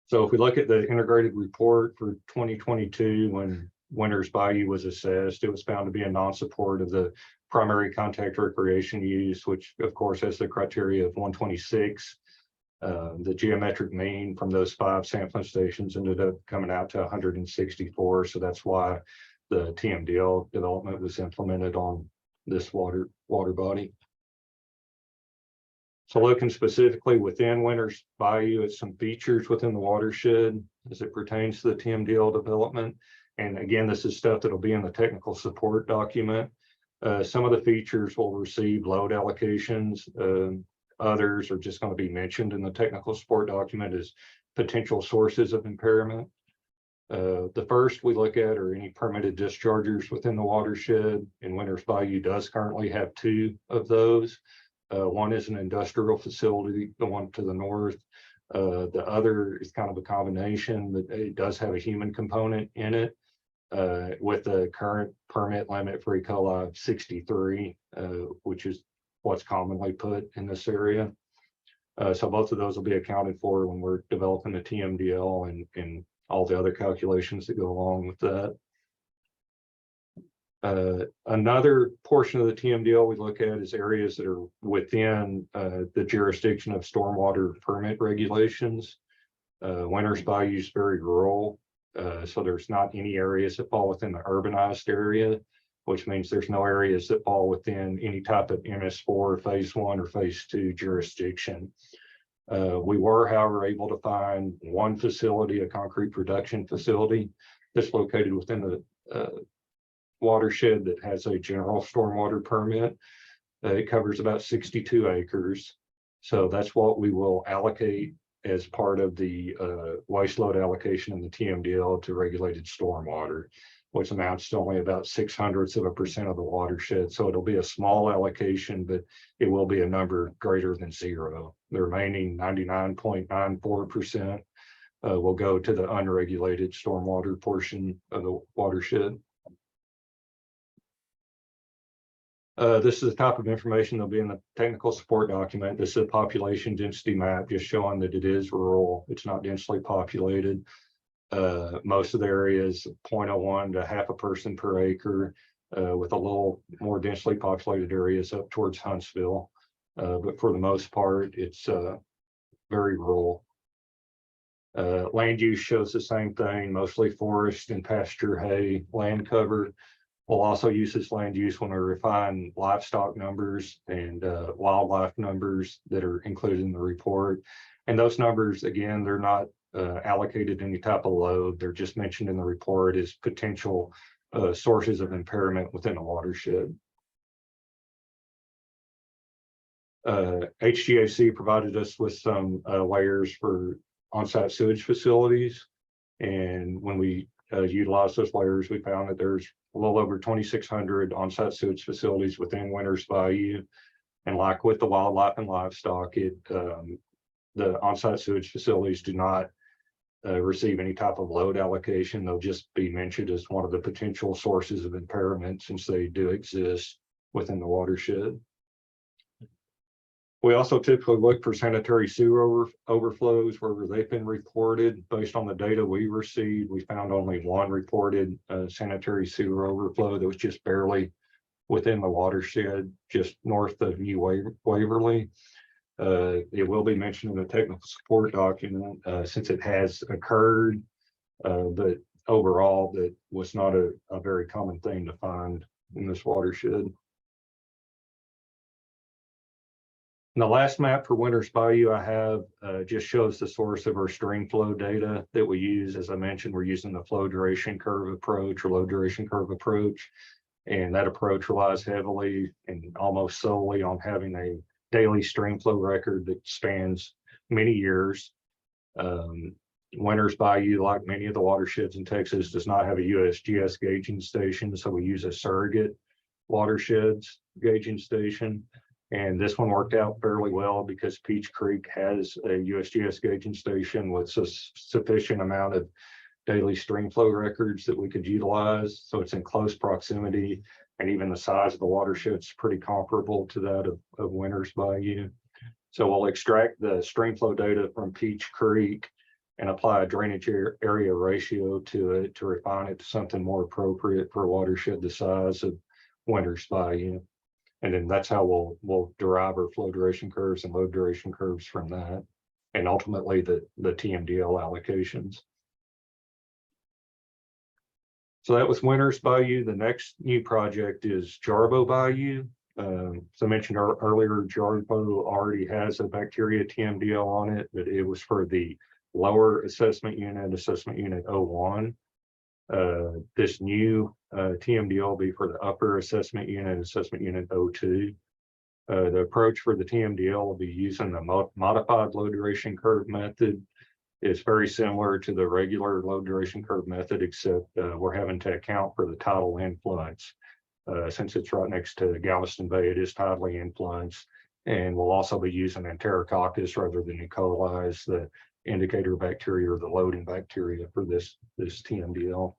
So if we look at the integrated report for 2022, when Winters Bayou was assessed, it was found to be a non-support of the primary contact recreation use, which of course has the criteria of 126. The geometric mean from those 5 sampling stations ended up coming out to 164. So that's why the TMDL development was implemented on this water body. So looking specifically within Winters Bayou at some features within the watershed as it pertains to the TMDL development. And again, this is stuff that'll be in the technical support document. Some of the features will receive load allocations. Others are just going to be mentioned in the technical support document as potential sources of impairment. The first we look at are any permitted dischargers within the watershed, and Winters Bayou does currently have 2 of those. One is an industrial facility, the one to the north. The other is kind of a combination, but it does have a human component in it. With the current permit limit for E. coli of 63, which is what's commonly put in this area. So both of those will be accounted for when we're developing the TMDL and all the other calculations that go along with that. Another portion of the TMDL we look at is areas that are within the jurisdiction of stormwater permit regulations. Winters Bayou is very rural. So there's not any areas that fall within the urbanized area, which means there's no areas that fall within any type of MS4 phase 1 or phase 2 jurisdiction. We were, however, able to find one facility, a concrete production facility that's located within the watershed that has a general stormwater permit. It covers about 62 acres. So that's what we will allocate as part of the waste load allocation in the TMDL to regulated stormwater, which amounts to only about 0.06% of the watershed. So it'll be a small allocation, but it will be a number greater than 0. The remaining 99.94% will go to the unregulated stormwater portion of the watershed. This is the type of information that'll be in the technical support document. This is a population density map just showing that it is rural. It's not densely populated. Most of the area is 0.01 to half a person per acre, with a little more densely populated areas up towards Huntsville. But for the most part, it's very rural. Land use shows the same thing, mostly forest and pasture hay land cover. We'll also use this land use when we refine livestock numbers and wildlife numbers that are included in the report. And those numbers, again, they're not allocated any type of load. They're just mentioned in the report as potential sources of impairment within a watershed. H-GAC provided us with some layers for on-site sewage facilities. And when we utilized those layers, we found that there's a little over 2,600 on-site sewage facilities within Winters Bayou. And like with the wildlife and livestock, the on-site sewage facilities do not receive any type of load allocation. They'll just be mentioned as one of the potential sources of impairment since they do exist within the watershed. We also typically look for sanitary sewer overflows wherever they've been reported. Based on the data we received, we found only one reported sanitary sewer overflow that was just barely within the watershed, just north of New Waverly. It will be mentioned in the technical support document since it has occurred, but overall that was not a very common thing to find in this watershed. And the last map for Winters Bayou I have just shows the source of our stream flow data that we use. As I mentioned, we're using the flow duration curve approach or low duration curve approach. And that approach relies heavily and almost solely on having a daily stream flow record that spans many years. Winters Bayou, like many of the watersheds in Texas, does not have a USGS gauging station. So we use a surrogate watersheds gauging station. And this one worked out fairly well because Peach Creek has a USGS gauging station with a sufficient amount of daily stream flow records that we could utilize. So it's in close proximity, and even the size of the watershed is pretty comparable to that of Winters Bayou. So we'll extract the stream flow data from Peach Creek and apply a drainage area ratio to it to refine it to something more appropriate for a watershed the size of Winters Bayou. And then that's how we'll derive our flow duration curves and load duration curves from that, and ultimately the TMDL allocations. So that was Winters Bayou. The next new project is Jarbo Bayou. As I mentioned earlier, Jarbo already has a bacteria TMDL on it, but it was for the lower assessment unit 01. This new TMDL will be for the upper assessment unit 02. The approach for the TMDL will be using the modified low duration curve method. It's very similar to the regular low duration curve method, except we're having to account for the tidal influence. Since it's right next to Galveston Bay, it is tidally influenced. And we'll also be using Enterococcus rather than E. coli as the indicator bacteria or the loading bacteria for this TMDL.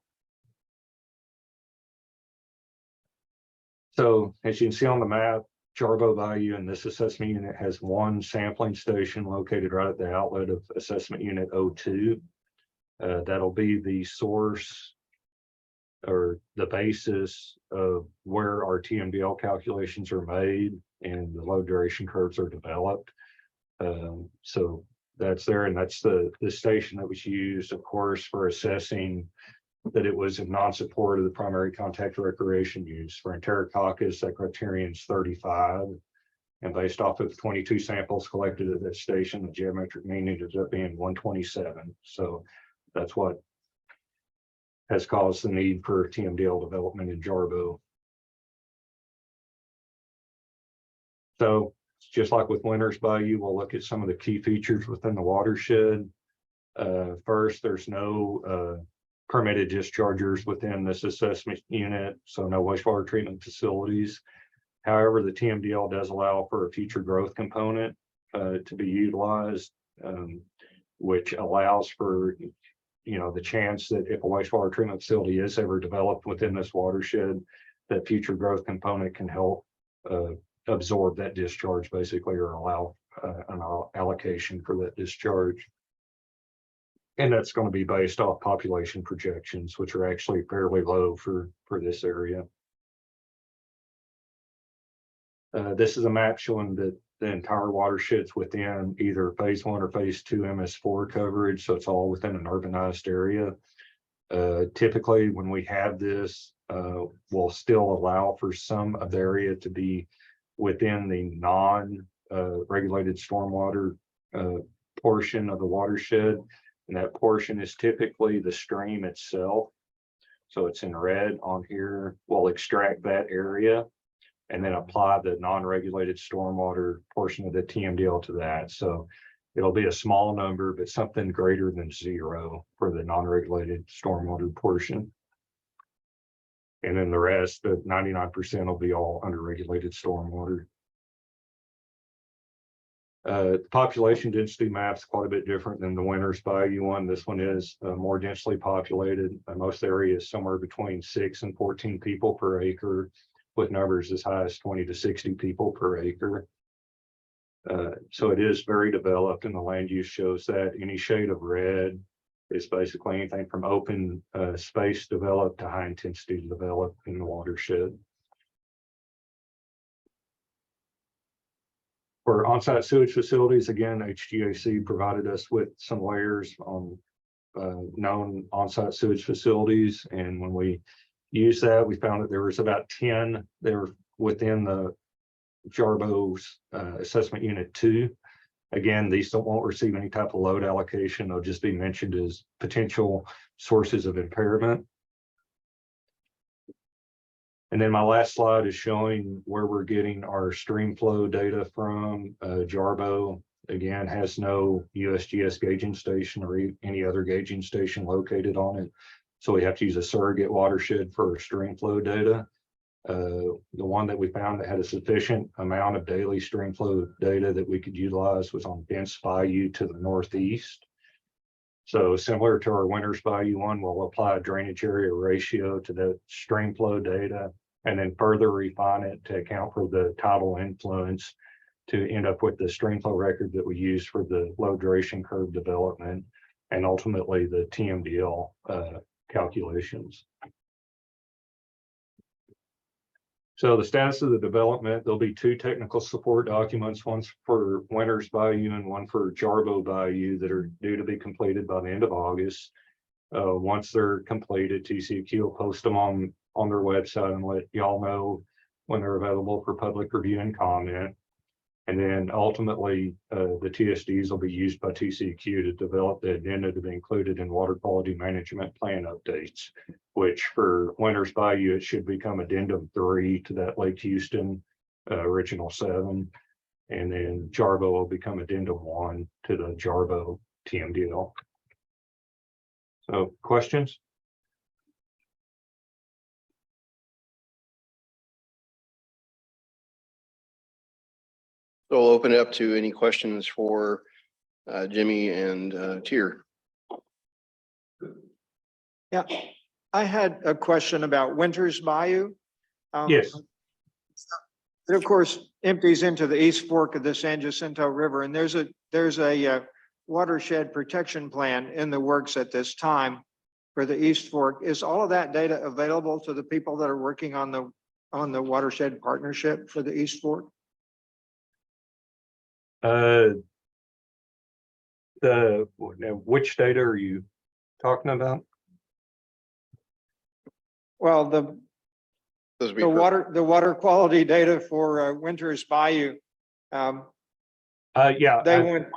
So as you can see on the map, Jarbo Bayou and this assessment unit has one sampling station located right at the outlet of assessment unit 02. That'll be the source or the basis of where our TMDL calculations are made and the low duration curves are developed. So that's there, and that's the station that was used, of course, for assessing that it was in non-support of the primary contact recreation use. For Enterococcus, that criterion is 35. And based off of 22 samples collected at that station, the geometric mean ended up being 127. So that's what has caused the need for TMDL development in Jarbo. So just like with Winters Bayou, we'll look at some of the key features within the watershed. First, there's no permitted dischargers within this assessment unit, so no wastewater treatment facilities. However, the TMDL does allow for a future growth component to be utilized, which allows for, the chance that if a wastewater treatment facility is ever developed within this watershed, that future growth component can help absorb that discharge basically, or allow an allocation for that discharge. And that's going to be based off population projections, which are actually fairly low for this area. This is a map showing that the entire watershed's within either phase 1 or phase 2 MS4 coverage. So it's all within an urbanized area. Typically, when we have this, we'll still allow for some of the area to be within the non-regulated stormwater portion of the watershed. And that portion is typically the stream itself. So it's in red on here. We'll extract that area and then apply the non-regulated stormwater portion of the TMDL to that. So it'll be a small number, but something greater than 0 for the non-regulated stormwater portion. And then the rest, the 99% will be all under regulated stormwater. The population density map's quite a bit different than the Winters Bayou one. This one is more densely populated. Most areas somewhere between 6 and 14 people per acre, with numbers as high as 20 to 60 people per acre. So it is very developed, and the land use shows that. Any shade of red is basically anything from open space developed to high intensity developed in the watershed. For on-site sewage facilities, again, H-GAC provided us with some layers on known on-site sewage facilities. And when we used that, we found that there was about 10 that were within the Jarbo's assessment unit 2. Again, these won't receive any type of load allocation. They'll just be mentioned as potential sources of impairment. And then my last slide is showing where we're getting our stream flow data from. Jarbo, again, has no USGS gauging station or any other gauging station located on it. So we have to use a surrogate watershed for our stream flow data. The one that we found that had a sufficient amount of daily stream flow data that we could utilize was on Dense Bayou to the northeast. So similar to our Winters Bayou one, we'll apply a drainage area ratio to the stream flow data and then further refine it to account for the tidal influence to end up with the stream flow record that we use for the low duration curve development and ultimately the TMDL calculations. So the status of the development, there'll be 2 technical support documents, one's for Winters Bayou and one for Jarbo Bayou, that are due to be completed by the end of August. Once they're completed, TCEQ will post them on their website and let y'all know when they're available for public review and comment. And then ultimately, the TSDs will be used by TCEQ to develop the addenda to be included in water quality management plan updates, which for Winters Bayou, it should become addendum 3 to that Lake Houston original 7. And then Jarbo will become addendum 1 to the Jarbo TMDL. So questions? So we'll open it up to any questions for Jimmy and Tier. Yeah, I had a question about Winters Bayou. Yes. It of course empties into the East Fork of the San Jacinto River, and there's a watershed protection plan in the works at this time for the East Fork. Is all of that data available to the people that are working on the watershed partnership for the East Fork? Which data are you talking about? Well, Those would be the water quality data for Winters Bayou. Yeah. They went,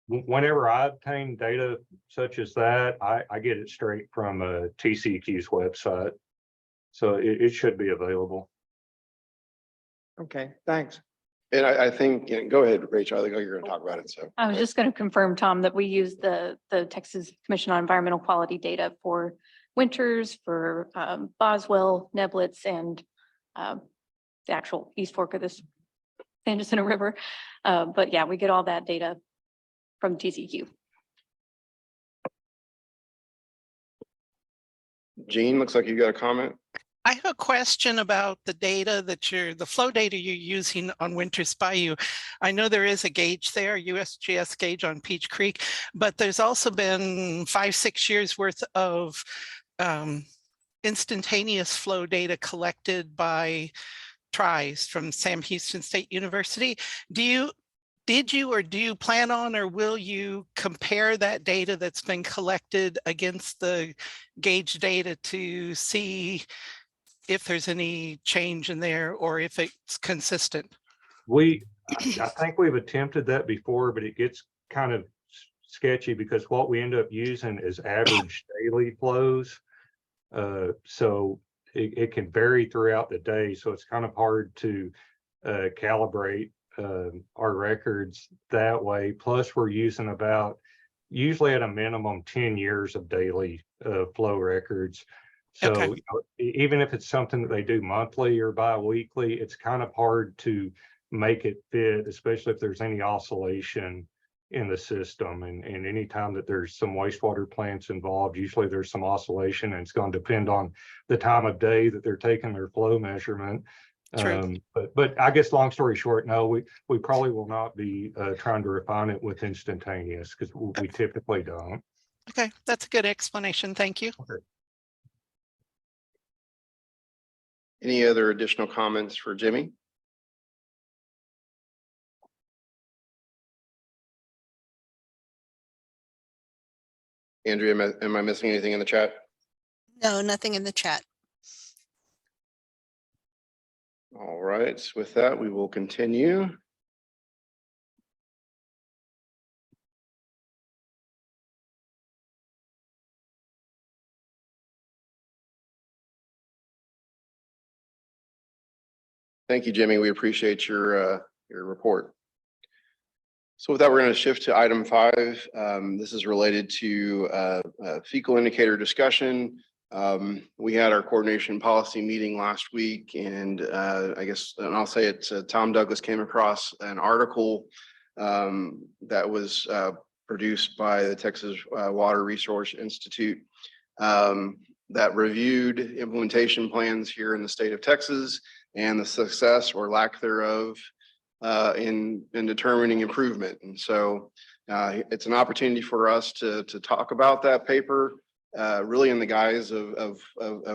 Whenever I obtain data such as that, I get it straight from TCEQ's website. So it should be available. okay, thanks. And I think, go ahead, Rachel. I think you're going to talk about it. So I was just going to confirm, Tom, that we use the Texas Commission on Environmental Quality data for Winters, for Boswell, Neblets, and the actual East Fork of this San Jacinto River. But yeah, we get all that data from TCEQ. Gene, looks like you got a comment. I have a question about the data the flow data you're using on Winters Bayou. I know there is a gauge there, USGS gauge on Peach Creek, but there's also been 5-6 years worth of instantaneous flow data collected by TRIs from Sam Houston State University. Did you or do you plan on or will you compare that data that's been collected against the gauge data to see if there's any change in there or if it's consistent? I think we've attempted that before, but it gets kind of sketchy because what we end up using is average daily flows. So it can vary throughout the day. So it's kind of hard to calibrate our records that way. Plus we're using usually at a minimum 10 years of daily flow records. So Okay. you know, even if it's something that they do monthly or bi-weekly, it's kind of hard to make it fit, especially if there's any oscillation in the system. And anytime that there's some wastewater plants involved, usually there's some oscillation, and it's going to depend on the time of day that they're taking their flow measurement. True. But I guess long story short, no, we probably will not be trying to refine it with instantaneous because we typically don't. Okay, that's a good explanation. Thank you. Okay. Any other additional comments for Jimmy? Andrea, am I missing anything in the chat? No, nothing in the chat. All right, with that, we will continue. Thank you, Jimmy. We appreciate your report. So with that, we're going to shift to item 5. This is related to fecal indicator discussion. We had our coordination policy meeting last week, and I guess, and I'll say it, Tom Douglas came across an article that was produced by the Texas Water Resource Institute that reviewed implementation plans here in the state of Texas and the success or lack thereof in determining improvement. And so it's an opportunity for us to talk about that paper, really in the guise of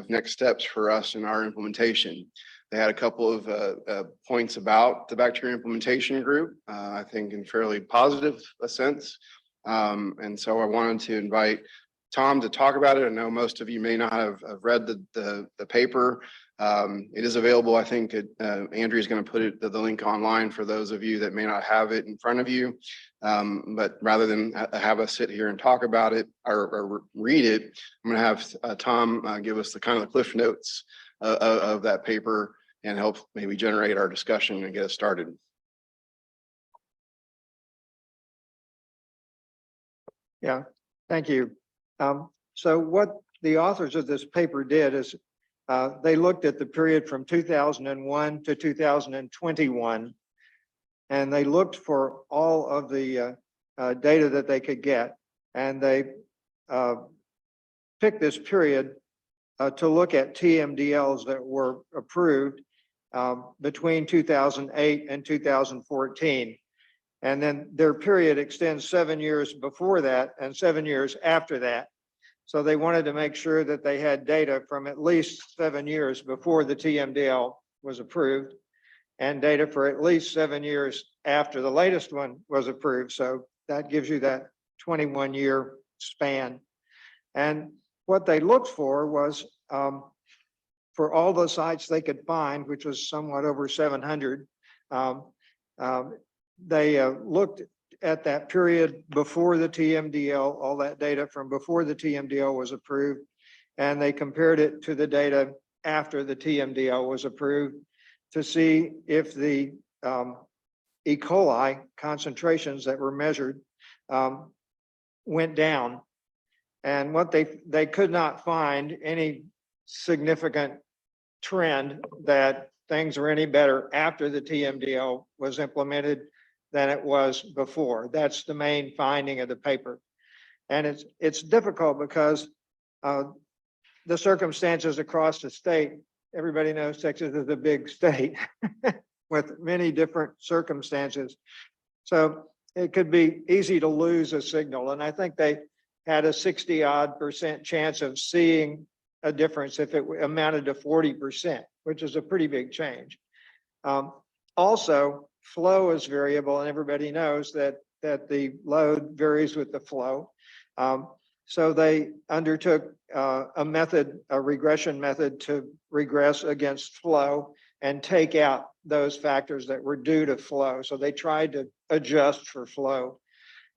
next steps for us in our implementation. They had a couple of points about the bacteria implementation group, I think in fairly positive a sense. And so I wanted to invite Tom to talk about it. I know most of you may not have read the paper. It is available. I think Andrea is going to put the link online for those of you that may not have it in front of you. But rather than have us sit here and talk about it or read it, I'm going to have Tom give us the kind of the cliff notes of that paper and help maybe generate our discussion and get us started. Yeah, thank you. So what the authors of this paper did is they looked at the period from 2001 to 2021, and they looked for all of the data that they could get, and they picked this period to look at TMDLs that were approved between 2008 and 2014. And then their period extends 7 years before that and 7 years after that. So they wanted to make sure that they had data from at least 7 years before the TMDL was approved and data for at least 7 years after the latest one was approved. So that gives you that 21-year span. And what they looked for was for all the sites they could find, which was somewhat over 700, they looked at that period before the TMDL, all that data from before the TMDL was approved, and they compared it to the data after the TMDL was approved to see if the E. coli concentrations that were measured went down. And what they could not find any significant trend that things were any better after the TMDL was implemented than it was before. That's the main finding of the paper. And it's difficult because the circumstances across the state, everybody knows Texas is a big state with many different circumstances. So it could be easy to lose a signal. And I think they had a 60-odd% chance of seeing a difference if it amounted to 40%, which is a pretty big change. Also, flow is variable, and everybody knows that the load varies with the flow. So they undertook a regression method to regress against flow and take out those factors that were due to flow. So they tried to adjust for flow.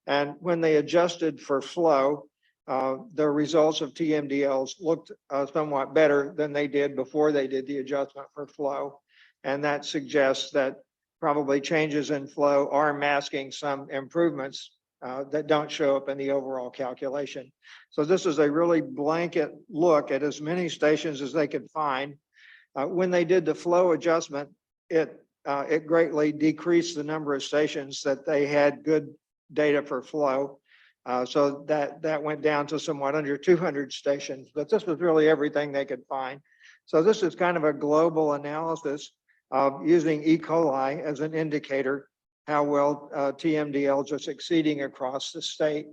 And when they adjusted for flow, the results of TMDLs looked somewhat better than they did before they did the adjustment for flow. And that suggests that probably changes in flow are masking some improvements that don't show up in the overall calculation. So this is a really blanket look at as many stations as they could find. When they did the flow adjustment, it greatly decreased the number of stations that they had good data for flow. So that went down to somewhat under 200 stations, but this was really everything they could find. So this is kind of a global analysis of using E. coli as an indicator how well TMDLs are succeeding across the state.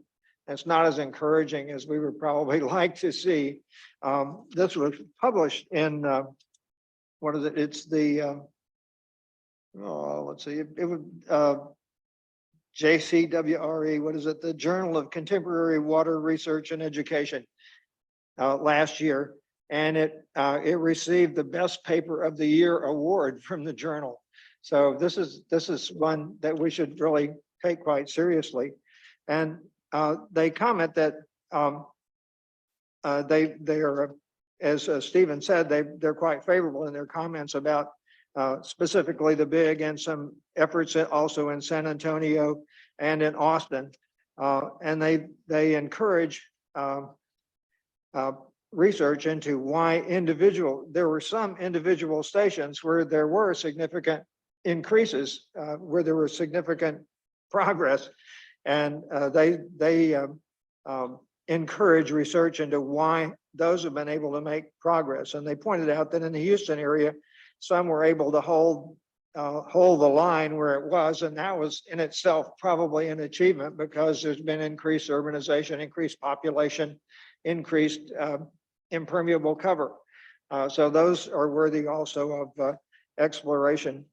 It's not as encouraging as we would probably like to see. This was published in, what is it? It's the, let's see, it was JCWRE, what is it? The Journal of Contemporary Water Research and Education last year. And it received the Best Paper of the Year award from the journal. So this is one that we should really take quite seriously. And they comment that they are, as Stephen said, they're quite favorable in their comments about specifically the big and some efforts also in San Antonio and in Austin. And they encourage research into why there were some individual stations where there were significant increases, where there was significant progress. And they encourage research into why those have been able to make progress. And they pointed out that in the Houston area, some were able to hold the line where it was, and that was in itself probably an achievement because there's been increased urbanization, increased population, increased impermeable cover. So those are worthy also of exploration.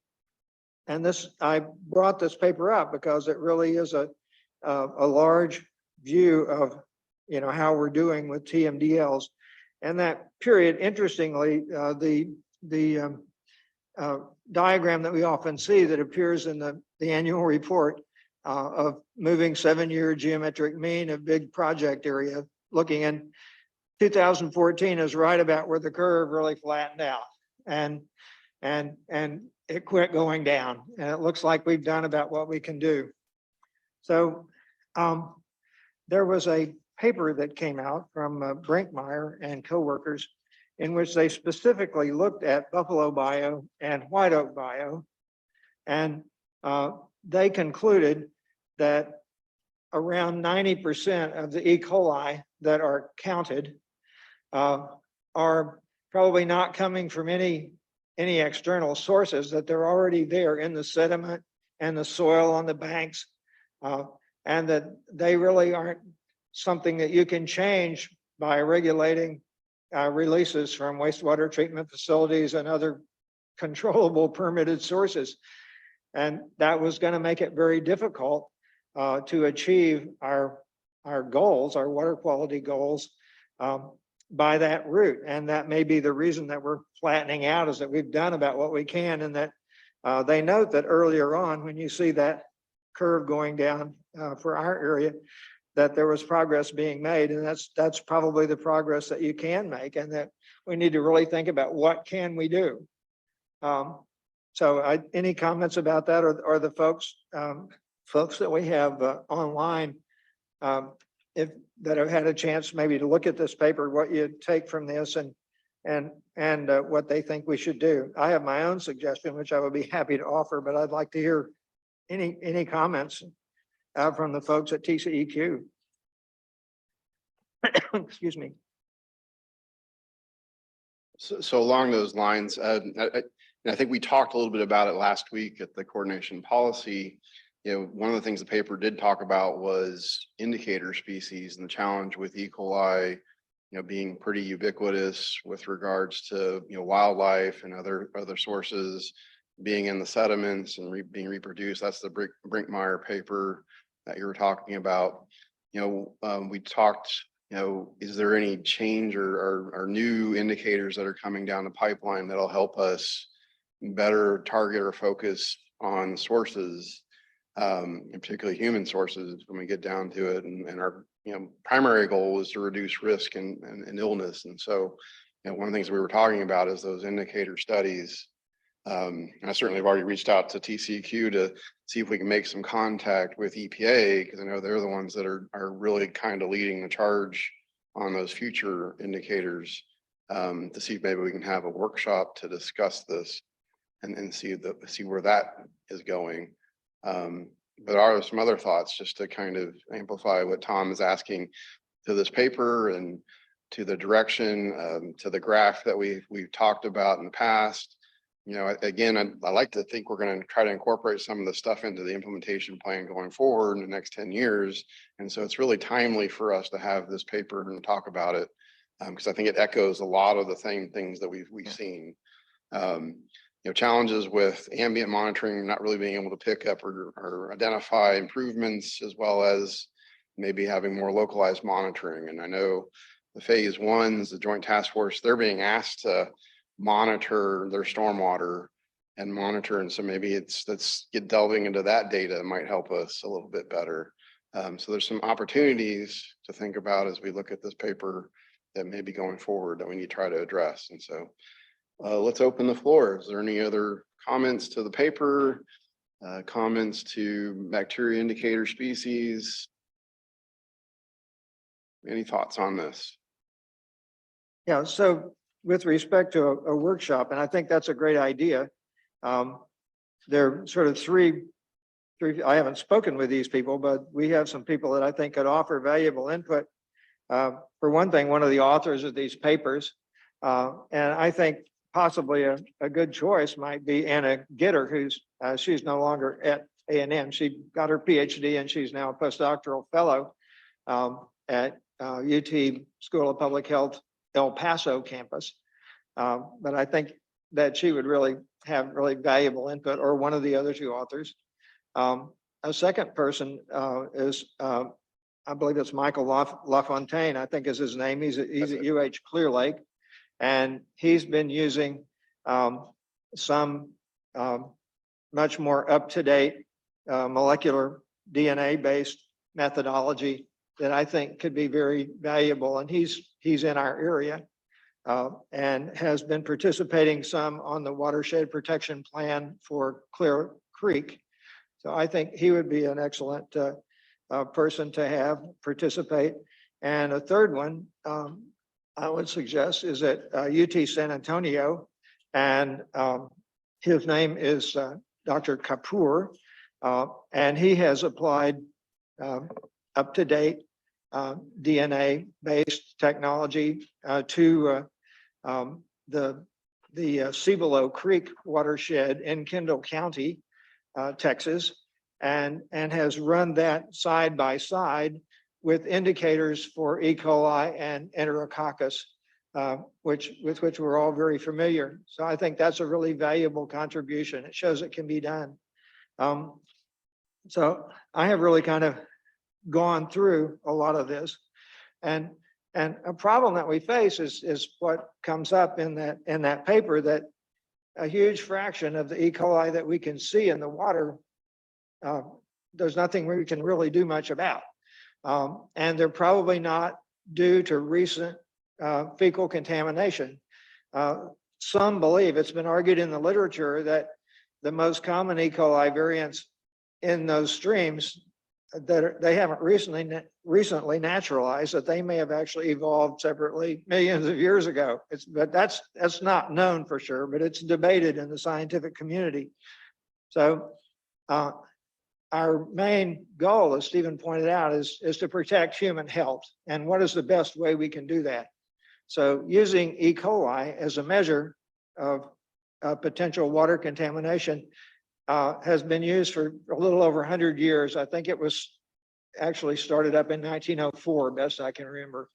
And I brought this paper up because it really is a large view of how we're doing with TMDLs. And that period, interestingly, the diagram that we often see that appears in the annual report of moving 7-year geometric mean of big project area, looking in 2014 is right about where the curve really flattened out, and it quit going down, and it looks like we've done about what we can do. So there was a paper that came out from Brinkmeyer and coworkers in which they specifically looked at Buffalo Bayou and White Oak Bayou, and they concluded that around 90% of the E. coli that are counted are probably not coming from any external sources, that they're already there in the sediment and the soil on the banks, and that they really aren't something that you can change by regulating releases from wastewater treatment facilities and other controllable permitted sources. And that was going to make it very difficult to achieve our goals, our water quality goals, by that route. And that may be the reason that we're flattening out, is that we've done about what we can, and that they note that earlier on, when you see that curve going down for our area, that there was progress being made, and that's probably the progress that you can make, and that we need to really think about what can we do. So any comments about that, or the folks that we have online, if that have had a chance maybe to look at this paper, what you take from this, and what they think we should do. I have my own suggestion, which I would be happy to offer, but I'd like to hear any comments from the folks at TCEQ. Excuse me. So along those lines, I think we talked a little bit about it last week at the coordination policy. You know, one of the things the paper did talk about was indicator species and the challenge with E. coli, you know, being pretty ubiquitous with regards to, you know, wildlife and other sources being in the sediments and being reproduced. That's the Brinkmeyer paper that you were talking about. You know, we talked, you know, is there any change or new indicators that are coming down the pipeline that'll help us better target or focus on sources, and particularly human sources when we get down to it? And our, you know, primary goal is to reduce risk and illness. And so, you know, one of the things we were talking about is those indicator studies. And I certainly have already reached out to TCEQ to see if we can make some contact with EPA, because I know they're the ones that are really kind of leading the charge on those future indicators, to see if maybe we can have a workshop to discuss this and see where that is going. But are some other thoughts just to kind of amplify what Tom is asking to this paper and to the direction, to the graph that we've talked about in the past. You know, again, I like to think we're going to try to incorporate some of the stuff into the implementation plan going forward in the next 10 years. And so it's really timely for us to have this paper and talk about it, because I think it echoes a lot of the same things that we've seen. You know, challenges with ambient monitoring, not really being able to pick up or identify improvements, as well as maybe having more localized monitoring. And I know the phase ones, the joint task force, they're being asked to monitor their stormwater and monitor. And so maybe let's get delving into that data might help us a little bit better. So there's some opportunities to think about as we look at this paper that may be going forward that we need to try to address. And so let's open the floor. Is there any other comments to the paper? Comments to bacteria indicator species? Any thoughts on this? Yeah, so with respect to a workshop, and I think that's a great idea. There are sort of three, I haven't spoken with these people, but we have some people that I think could offer valuable input. For one thing, one of the authors of these papers, and I think possibly a good choice might be Anna Gitter, who's she's no longer at A&M. She got her PhD and she's now a postdoctoral fellow at UT School of Public Health El Paso campus. But I think that she would really have really valuable input, or one of the other two authors. A second person is, I believe it's Michael LaFontaine, I think is his name. He's at UH Clear Lake, and he's been using some much more up-to-date molecular DNA-based methodology that I think could be very valuable. And he's in our area and has been participating some on the watershed protection plan for Clear Creek. So I think he would be an excellent person to have participate. And a third one I would suggest is at UT San Antonio, and his name is Dr. Kapoor, and he has applied up-to-date DNA-based technology to the Cibolo Creek watershed in Kendall County, Texas, and has run that side by side with indicators for E. coli and Enterococcus, with which we're all very familiar. So I think that's a really valuable contribution. It shows it can be done. So I have really kind of gone through a lot of this. And a problem that we face is what comes up in that paper, that a huge fraction of the E. coli that we can see in the water, there's nothing we can really do much about. And they're probably not due to recent fecal contamination. Some believe, it's been argued in the literature, that the most common E. coli variants in those streams that they haven't recently naturalized, that they may have actually evolved separately millions of years ago. But that's not known for sure, but it's debated in the scientific community. So our main goal, as Stephen pointed out, is to protect human health. And what is the best way we can do that? So using E. coli as a measure of potential water contamination has been used for a little over 100 years. I think it was actually started up in 1904, best I can remember.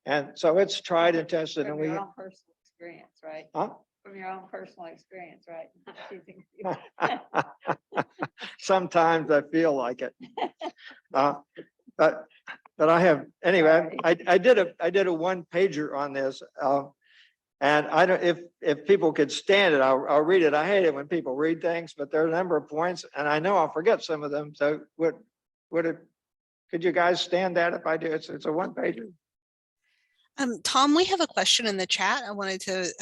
And so it's tried and tested. From and we your own personal experience, right? Huh? From your own personal experience, right? Sometimes I feel like it. But I have, anyway, I did a one pager on this. And I don't, if people could stand it, I'll read it. I hate it when people read things, but there are a number of points and I know I'll forget some of them. So could you guys stand that if I do? It's a one pager. Tom, we have a question in the chat. I wanted to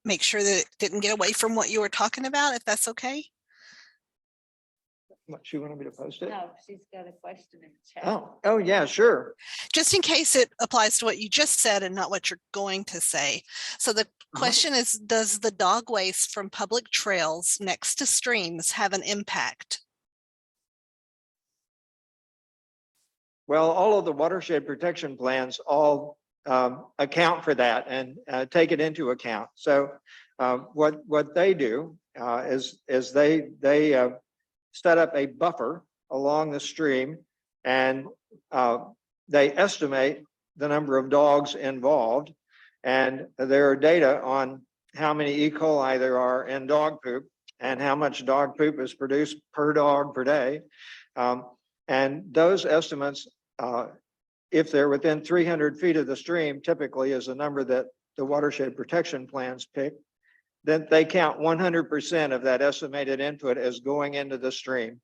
make sure that it didn't get away from what you were talking about, if that's okay. What, she wanted me to post it? No, she's got a question in the chat. Oh yeah, sure. Just in case it applies to what you just said and not what you're going to say. So the question is, does the dog waste from public trails next to streams have an impact? Well, all of the watershed protection plans all account for that and take it into account. So what they do is they set up a buffer along the stream, and they estimate the number of dogs involved. And there are data on how many E. coli there are in dog poop and how much dog poop is produced per dog per day. And those estimates, if they're within 300 feet of the stream, typically is the number that the watershed protection plans pick, then they count 100% of that estimated input as going into the stream.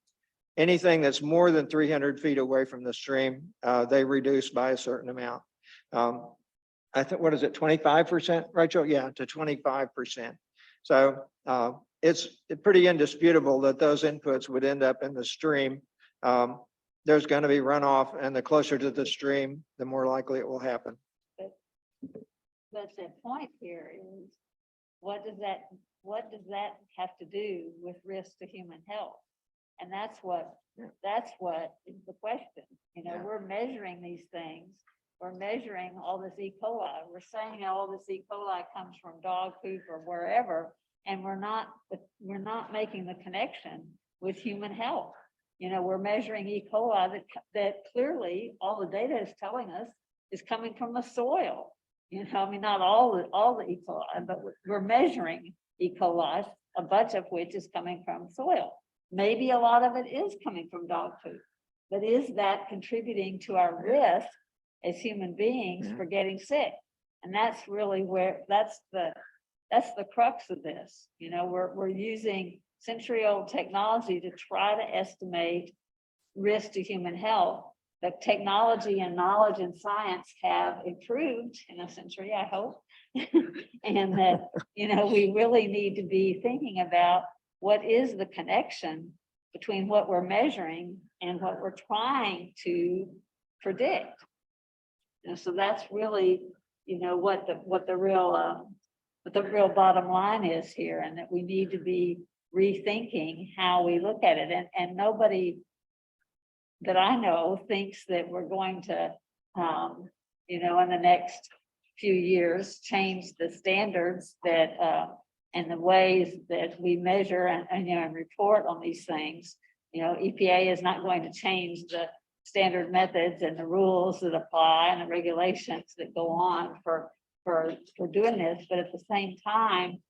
Anything that's more than 300 feet away from the stream, they reduce by a certain amount. I think, what is it, 25%, Rachel? Yeah, to 25%. So it's pretty indisputable that those inputs would end up in the stream. There's going to be runoff, and the closer to the stream, the more likely it will happen. But the point here is, what does that have to do with risk to human health? And that's what is the question. You know, we're measuring these things. We're measuring all this E. coli. We're saying all this E. coli comes from dog poop or wherever, and we're not making the connection with human health. You know, we're measuring E. coli that clearly all the data is telling us is coming from the soil. You know, I mean, not all the E. coli, but we're measuring E. coli, a bunch of which is coming from soil. Maybe a lot of it is coming from dog poop, but is that contributing to our risk as human beings for getting sick? And that's really where that's the crux of this. You know, we're using century-old technology to try to estimate risk to human health. The technology and knowledge and science have improved in a century, I hope. And that, you know, we really need to be thinking about what is the connection between what we're measuring and what we're trying to predict. And so that's really, you know, what the real bottom line is here, and that we need to be rethinking how we look at it. And nobody that I know thinks that we're going to, you know, in the next few years, change the standards that and the ways that we measure and you know, and report on these things. You know, EPA is not going to change the standard methods and the rules that apply and the regulations that go on for doing this, but at the same time,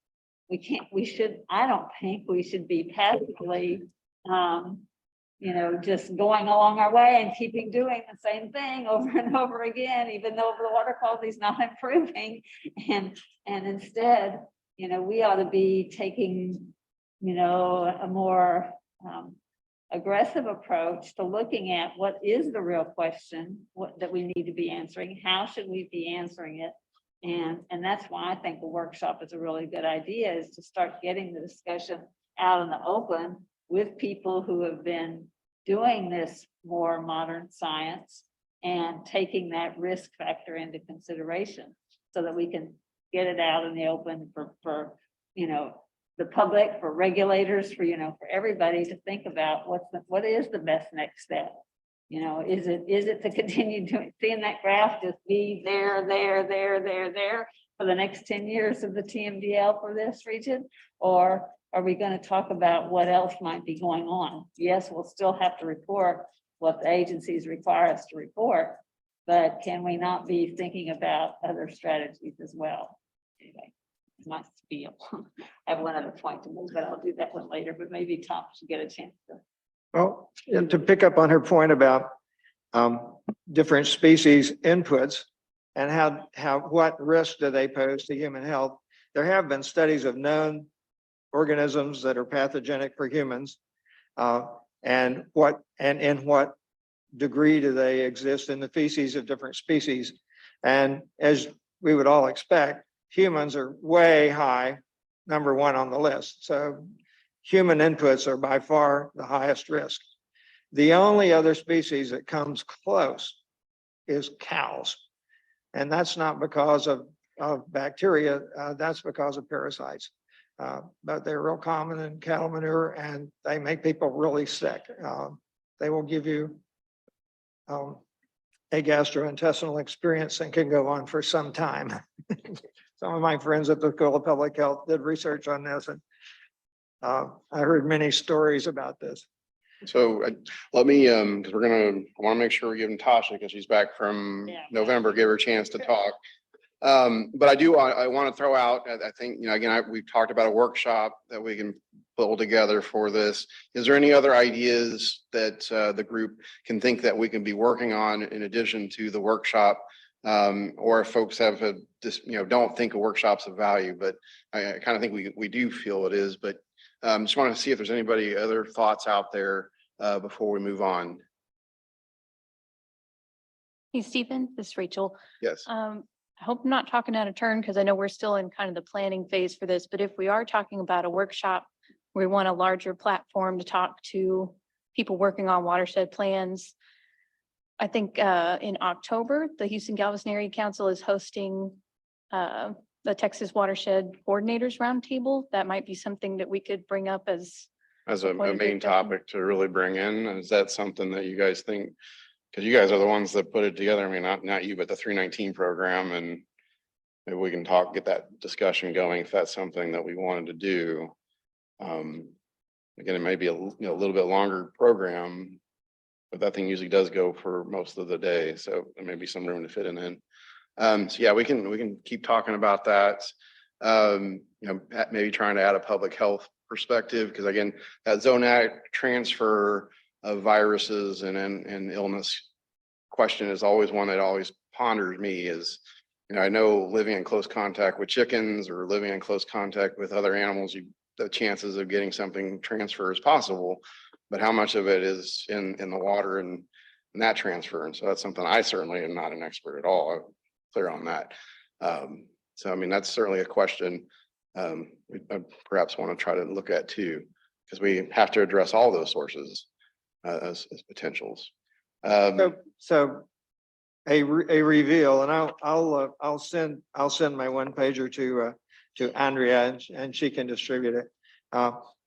I don't think we should be passively just going along our way and keeping doing the same thing over and over again, even though the water quality is not improving. And instead, we ought to be taking, a more aggressive approach to looking at what is the real question, that we need to be answering, how should we be answering it? And that's why I think the workshop is a really good idea, is to start getting the discussion out in the open with people who have been doing this more modern science and taking that risk factor into consideration so that we can get it out in the open for the public, for regulators, for everybody to think about what is the best next step. Is it to continue seeing that graph just be there for the next 10 years of the TMDL for this region? Or are we going to talk about what else might be going on? Yes, we'll still have to report what the agencies require us to report, but can we not be thinking about other strategies as well? Anyway, it's my spiel. I have one other point to move, but I'll do that one later, but maybe Tom should get a chance to. Well, and to pick up on her point about different species inputs and what risk do they pose to human health, there have been studies of known organisms that are pathogenic for humans, and in what degree do they exist in the feces of different species. And as we would all expect, humans are way high, number one on the list. So human inputs are by far the highest risk. The only other species that comes close is cows. And that's not because of bacteria, that's because of parasites. But they're real common in cattle manure and they make people really sick. They will give you a gastrointestinal experience and can go on for some time. Some of my friends at the School of Public Health did research on this, and I heard many stories about this. So let me, because I want to make sure we're giving Tasha, because she's back from November, give her a chance to talk. But I want to throw out, I think, again, we've talked about a workshop that we can pull together for this. Is there any other ideas that the group can think that we can be working on in addition to the workshop? Or if folks have don't think a workshop's of value, but I kind of think we do feel it is, but just want to see if there's anybody other thoughts out there before we move on. Hey, Stephen, this is Rachel. Yes. I hope I'm not talking out of turn because I know we're still in kind of the planning phase for this, but if we are talking about a workshop, we want a larger platform to talk to people working on watershed plans. I think in October, the Houston-Galveston Area Council is hosting the Texas Watershed Coordinators Roundtable. That might be something that we could bring up as a main topic to really bring in. Is that something that you guys think? Because you guys are the ones that put it together. I mean, not you, but the 319 program, and maybe we can get that discussion going if that's something that we wanted to do. Again, it may be a little bit longer program, but that thing usually does go for most of the day, so there may be some room to fit it in. So yeah, we can keep talking about that. Maybe trying to add a public health perspective, because again, that zoonotic transfer of viruses and illness question is always one that always ponders me. Is I know living in close contact with chickens or living in close contact with other animals, the chances of getting something transfer is possible, but how much of it is in the water and that transfer? And so that's something I certainly am not an expert at all. I'm clear on that. So I mean, that's certainly a question we perhaps want to try to look at too, because we have to address all those sources as potentials. So a reveal, and I'll send my one pager to Andrea, and she can distribute it.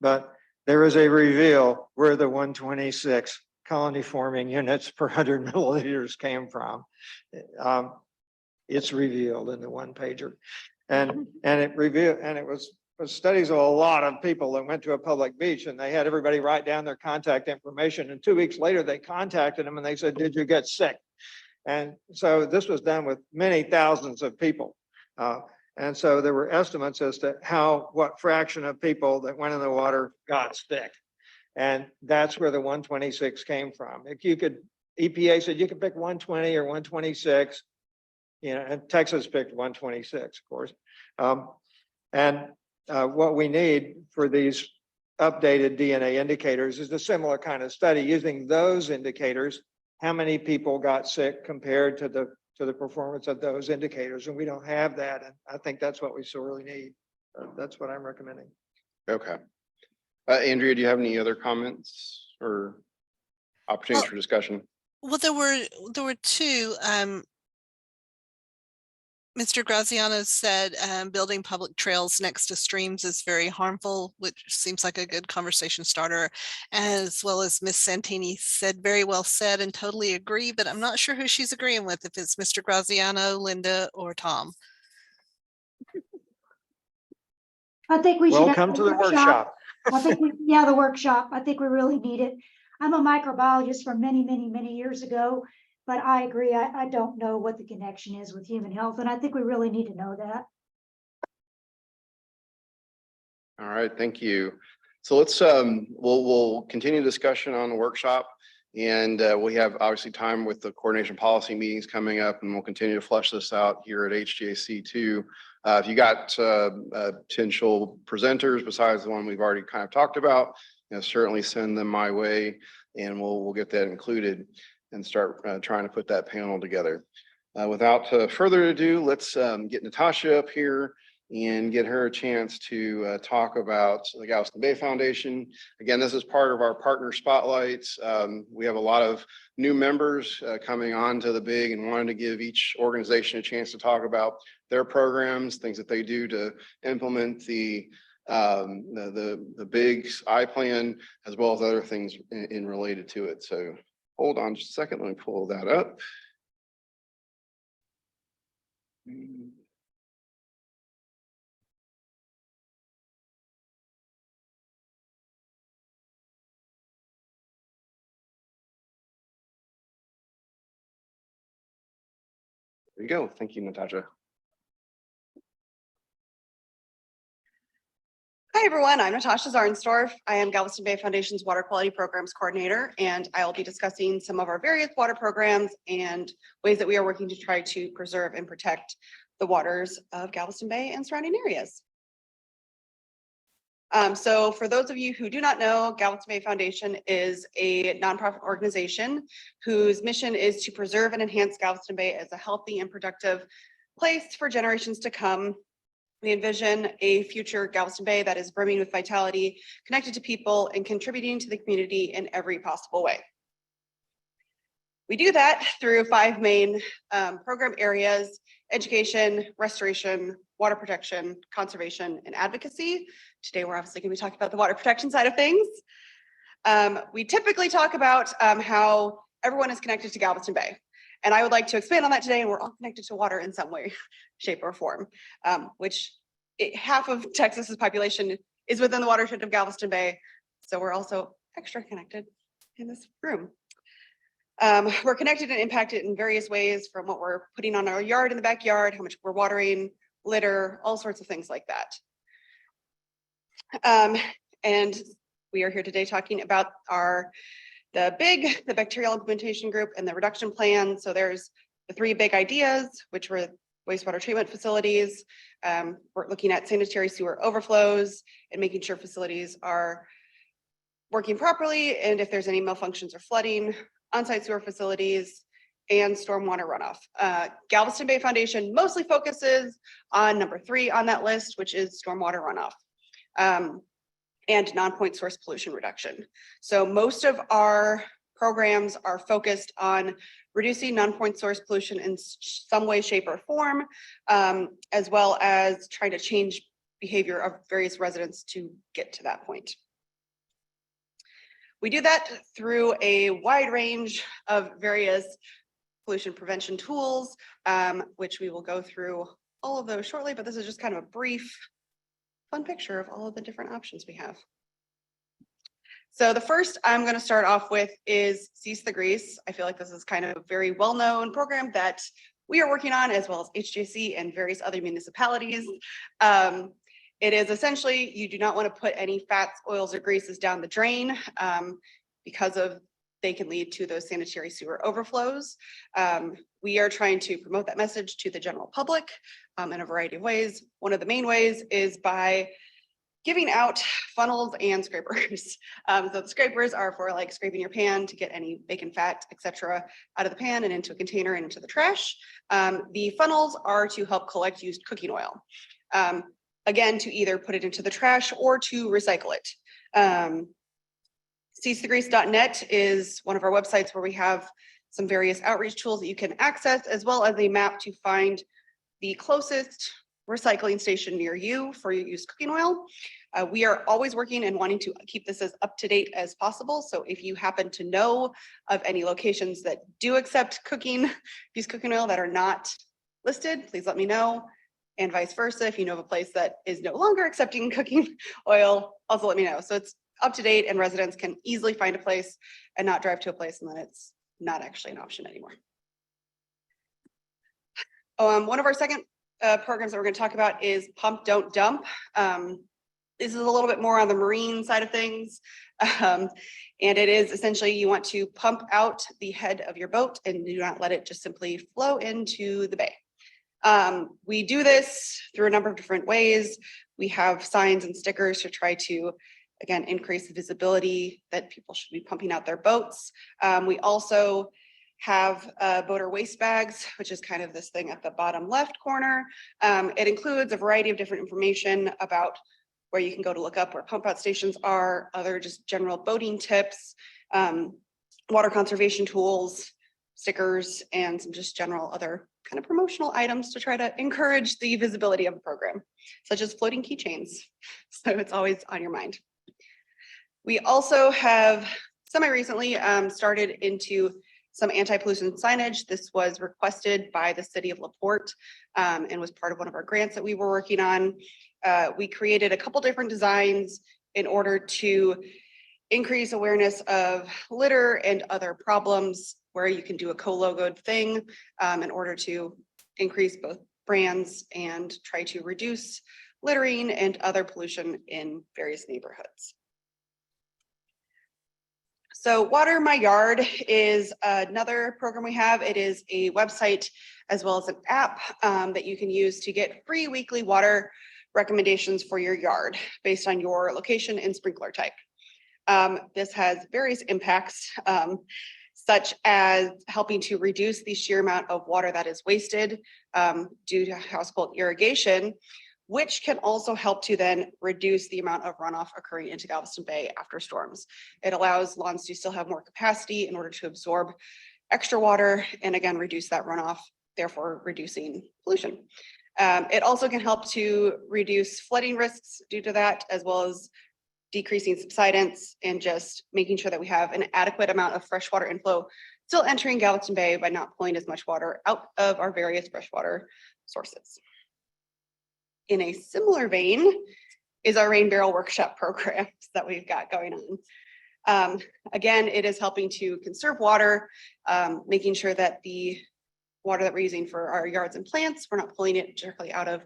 But there is a reveal where the 126 colony forming units per 100 milliliters came from. It's revealed in the one pager, and it was studies of a lot of people that went to a public beach, and they had everybody write down their contact information. And 2 weeks later, they contacted them and they said, "Did you get sick?" And so this was done with many thousands of people. And so there were estimates as to what fraction of people that went in the water got sick. And that's where the 126 came from. If you could, EPA said you could pick 120 or 126, you know, and Texas picked 126, of course. What we need for these updated DNA indicators is a similar kind of study using those indicators. How many people got sick compared to the performance of those indicators? And we don't have that. And I think that's what we sorely need. That's what I'm recommending. Okay. Andrea, do you have any other comments or opportunities for discussion? Well, there were two. Mr. Graziano said building public trails next to streams is very harmful, which seems like a good conversation starter, as well as Miss Santini said, very well said, and totally agree, but I'm not sure who she's agreeing with, if it's Mr. Graziano, Linda, or Tom. I think we should. Welcome to the workshop. I think yeah, the workshop. I think we really need it. I'm a microbiologist from many, many, many years ago, but I agree. I don't know what the connection is with human health, and I think we really need to know that. All right, thank you. So let's we'll continue discussion on the workshop, and we have obviously time with the coordination policy meetings coming up, and we'll continue to flesh this out here at H-GAC too. If you got potential presenters besides the one we've already kind of talked about, you know, certainly send them my way, and we'll get that included and start trying to put that panel together. Without further ado, let's get Natasha up here and get her a chance to talk about the Galveston Bay Foundation. Again, this is part of our partner spotlights. We have a lot of new members coming on to the big and wanting to give each organization a chance to talk about their programs, things that they do to implement the big I plan, as well as other things in related to it. So hold on just a second, let me pull that up. There you go. Thank you, Natasha. Hi, everyone. I'm Natasha Zarnsdorf. I am Galveston Bay Foundation's Water Quality Programs Coordinator, and I will be discussing some of our various water programs and ways that we are working to try to preserve and protect the waters of Galveston Bay and surrounding areas. So for those of you who do not know, Galveston Bay Foundation is a nonprofit organization whose mission is to preserve and enhance Galveston Bay as a healthy and productive place for generations to come. We envision a future Galveston Bay that is brimming with vitality, connected to people, and contributing to the community in every possible way. We do that through 5 main program areas: education, restoration, water protection, conservation, and advocacy. Today, we're obviously going to be talking about the water protection side of things. We typically talk about how everyone is connected to Galveston Bay. And I would like to expand on that today, and we're all connected to water in some way, shape, or form, which half of Texas's population is within the watershed of Galveston Bay. So we're also extra connected in this room. We're connected and impacted in various ways, from what we're putting on our yard in the backyard, how much we're watering, litter, all sorts of things like that. And we are here today talking about the bacterial implementation group and the reduction plan. So there's the 3 big ideas, which were wastewater treatment facilities. We're looking at sanitary sewer overflows and making sure facilities are working properly, and if there's any malfunctions or flooding, on-site sewer facilities, and stormwater runoff. Galveston Bay Foundation mostly focuses on number 3 on that list, which is stormwater runoff. And non-point source pollution reduction. So most of our programs are focused on reducing non-point source pollution in some way, shape, or form, as well as trying to change behavior of various residents to get to that point. We do that through a wide range of various pollution prevention tools, which we will go through all of those shortly, but this is just kind of a brief, fun picture of all of the different options we have. So the first I'm going to start off with is Cease the Grease. I feel like this is kind of a very well-known program that we are working on, as well as H-GAC and various other municipalities. It is essentially, you do not want to put any fats, oils, or greases down the drain because they can lead to those sanitary sewer overflows. We are trying to promote that message to the general public in a variety of ways. One of the main ways is by giving out funnels and scrapers. So the scrapers are for like scraping your pan to get any bacon, fat, etc. out of the pan and into a container and into the trash. The funnels are to help collect used cooking oil. Again, to either put it into the trash or to recycle it. ceasethegrease.net is one of our websites where we have some various outreach tools that you can access, as well as a map to find the closest recycling station near you for your used cooking oil. We are always working and wanting to keep this as up to date as possible. So if you happen to know of any locations that do accept used cooking oil that are not listed, please let me know. And vice versa, if you know of a place that is no longer accepting cooking oil, also let me know. So it's up to date and residents can easily find a place and not drive to a place and then it's not actually an option anymore. One of our second programs that we're going to talk about is Pump Don't Dump. This is a little bit more on the marine side of things. And it is essentially you want to pump out the head of your boat and do not let it just simply flow into the bay. We do this through a number of different ways. We have signs and stickers to try to, again, increase the visibility that people should be pumping out their boats. We also have boater waste bags, which is kind of this thing at the bottom left corner. It includes a variety of different information about where you can go to look up where pump out stations are, other just general boating tips, water conservation tools, stickers, and some just general other kind of promotional items to try to encourage the visibility of the program, such as floating keychains. So it's always on your mind. We also have semi-recently started into some anti-pollution signage. This was requested by the city of LaPorte and was part of one of our grants that we were working on. We created a couple different designs in order to increase awareness of litter and other problems where you can do a co-logoed thing in order to increase both brands and try to reduce littering and other pollution in various neighborhoods. So Water My Yard is another program we have. It is a website as well as an app that you can use to get free weekly water recommendations for your yard based on your location and sprinkler type. This has various impacts, such as helping to reduce the sheer amount of water that is wasted due to household irrigation, which can also help to then reduce the amount of runoff occurring into Galveston Bay after storms. It allows lawns to still have more capacity in order to absorb extra water and again, reduce that runoff, therefore reducing pollution. It also can help to reduce flooding risks due to that, as well as decreasing subsidence and just making sure that we have an adequate amount of freshwater inflow still entering Galveston Bay by not pulling as much water out of our various freshwater sources. In a similar vein is our rain barrel workshop programs that we've got going on. Again, it is helping to conserve water, making sure that the water that we're using for our yards and plants, we're not pulling it directly out of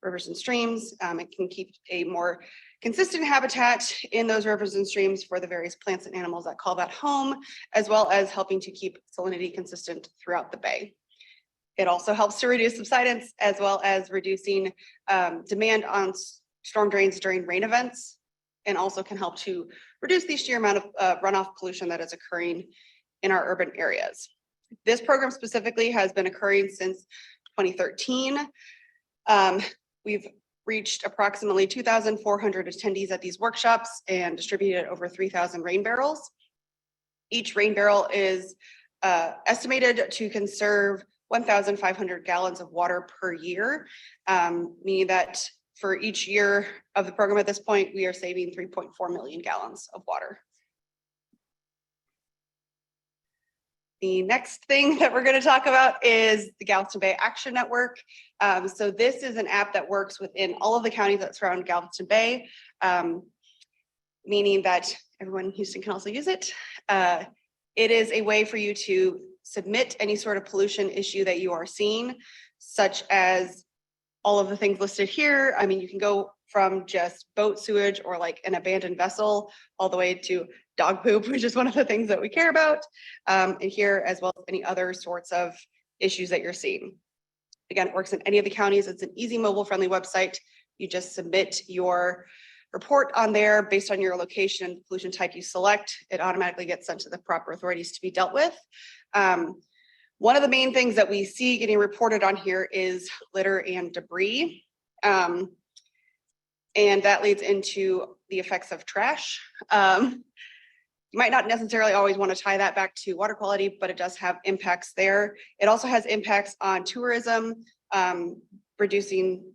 rivers and streams. It can keep a more consistent habitat in those rivers and streams for the various plants and animals that call that home, as well as helping to keep salinity consistent throughout the bay. It also helps to reduce subsidence as well as reducing demand on storm drains during rain events, and also can help to reduce the sheer amount of runoff pollution that is occurring in our urban areas. This program specifically has been occurring since 2013. We've reached approximately 2,400 attendees at these workshops and distributed over 3,000 rain barrels. Each rain barrel is estimated to conserve 1,500 gallons of water per year, meaning that for each year of the program at this point, we are saving 3.4 million gallons of water. The next thing that we're going to talk about is the Galveston Bay Action Network. So this is an app that works within all of the counties that surround Galveston Bay, meaning that everyone in Houston can also use it. It is a way for you to submit any sort of pollution issue that you are seeing, such as all of the things listed here. I mean, you can go from just boat sewage or like an abandoned vessel all the way to dog poop, which is one of the things that we care about and here, as well as any other sorts of issues that you're seeing. Again, it works in any of the counties. It's an easy mobile friendly website. You just submit your report on there based on your location and pollution type you select. It automatically gets sent to the proper authorities to be dealt with. One of the main things that we see getting reported on here is litter and debris. And that leads into the effects of trash. You might not necessarily always want to tie that back to water quality, but it does have impacts there. It also has impacts on tourism, reducing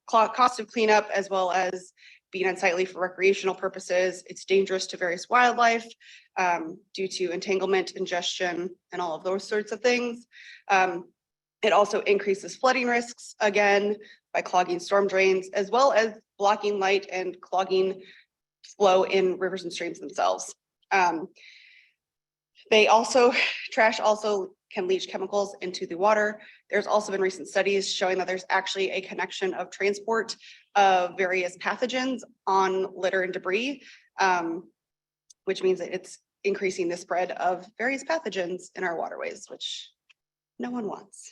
cost of cleanup, as well as being unsightly for recreational purposes. It's dangerous to various wildlife due to entanglement, ingestion, and all of those sorts of things. It also increases flooding risks, again, by clogging storm drains, as well as blocking light and clogging flow in rivers and streams themselves. Trash also can leach chemicals into the water. There's also been recent studies showing that there's actually a connection of transport of various pathogens on litter and debris, which means that it's increasing the spread of various pathogens in our waterways, which no one wants.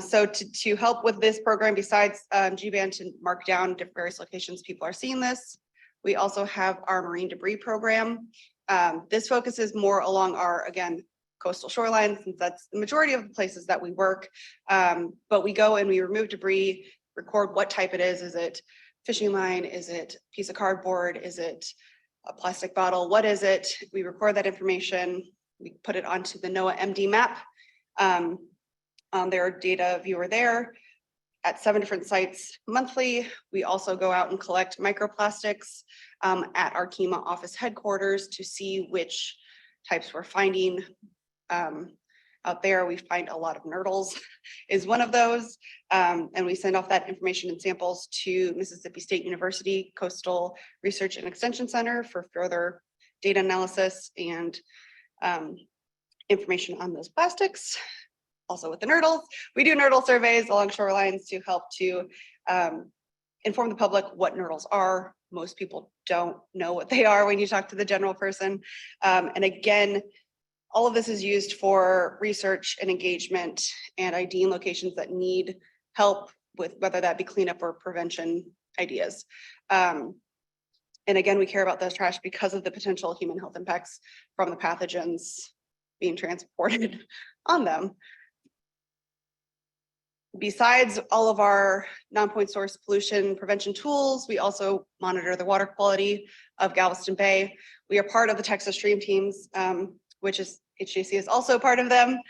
So to help with this program, besides GBAN to mark down different various locations people are seeing this, we also have our marine debris program. This focuses more along our, again, coastal shoreline, since that's the majority of the places that we work. But we go and we remove debris, record what type it is. Is it fishing line? Is it a piece of cardboard? Is it a plastic bottle? What is it? We record that information. We put it onto the NOAA MD map. On their data viewer there at 7 different sites monthly. We also go out and collect microplastics at our KEMA office headquarters to see which types we're finding out there. We find a lot of nurdles is one of those. And we send off that information and samples to Mississippi State University Coastal Research and Extension Center for further data analysis and information on those plastics. Also with the nurdles, we do nurdle surveys along shorelines to help to inform the public what nurdles are. Most people don't know what they are when you talk to the general person. And again, all of this is used for research and engagement and IDing locations that need help with whether that be cleanup or prevention ideas. And again, we care about those trash because of the potential human health impacts from the pathogens being transported on them. Besides all of our non-point source pollution prevention tools, we also monitor the water quality of Galveston Bay. We are part of the Texas Stream Teams, which is H-GAC is also part of them.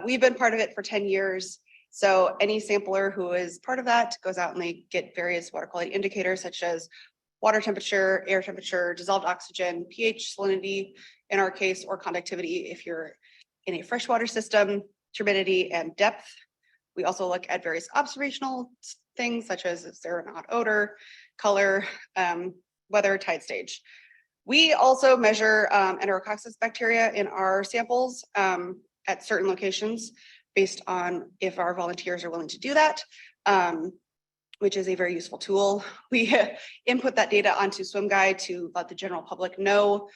We've been part of it for 10 years. So any sampler who is part of that goes out and they get various water quality indicators such as water temperature, air temperature, dissolved oxygen, pH, salinity in our case, or conductivity if you're in a freshwater system, turbidity and depth. We also look at various observational things such as is there an odd odor, color, weather, tide stage. We also measure Enterococcus bacteria in our samples at certain locations based on if our volunteers are willing to do that, which is a very useful tool. We input that data onto SwimGuide to let the general public know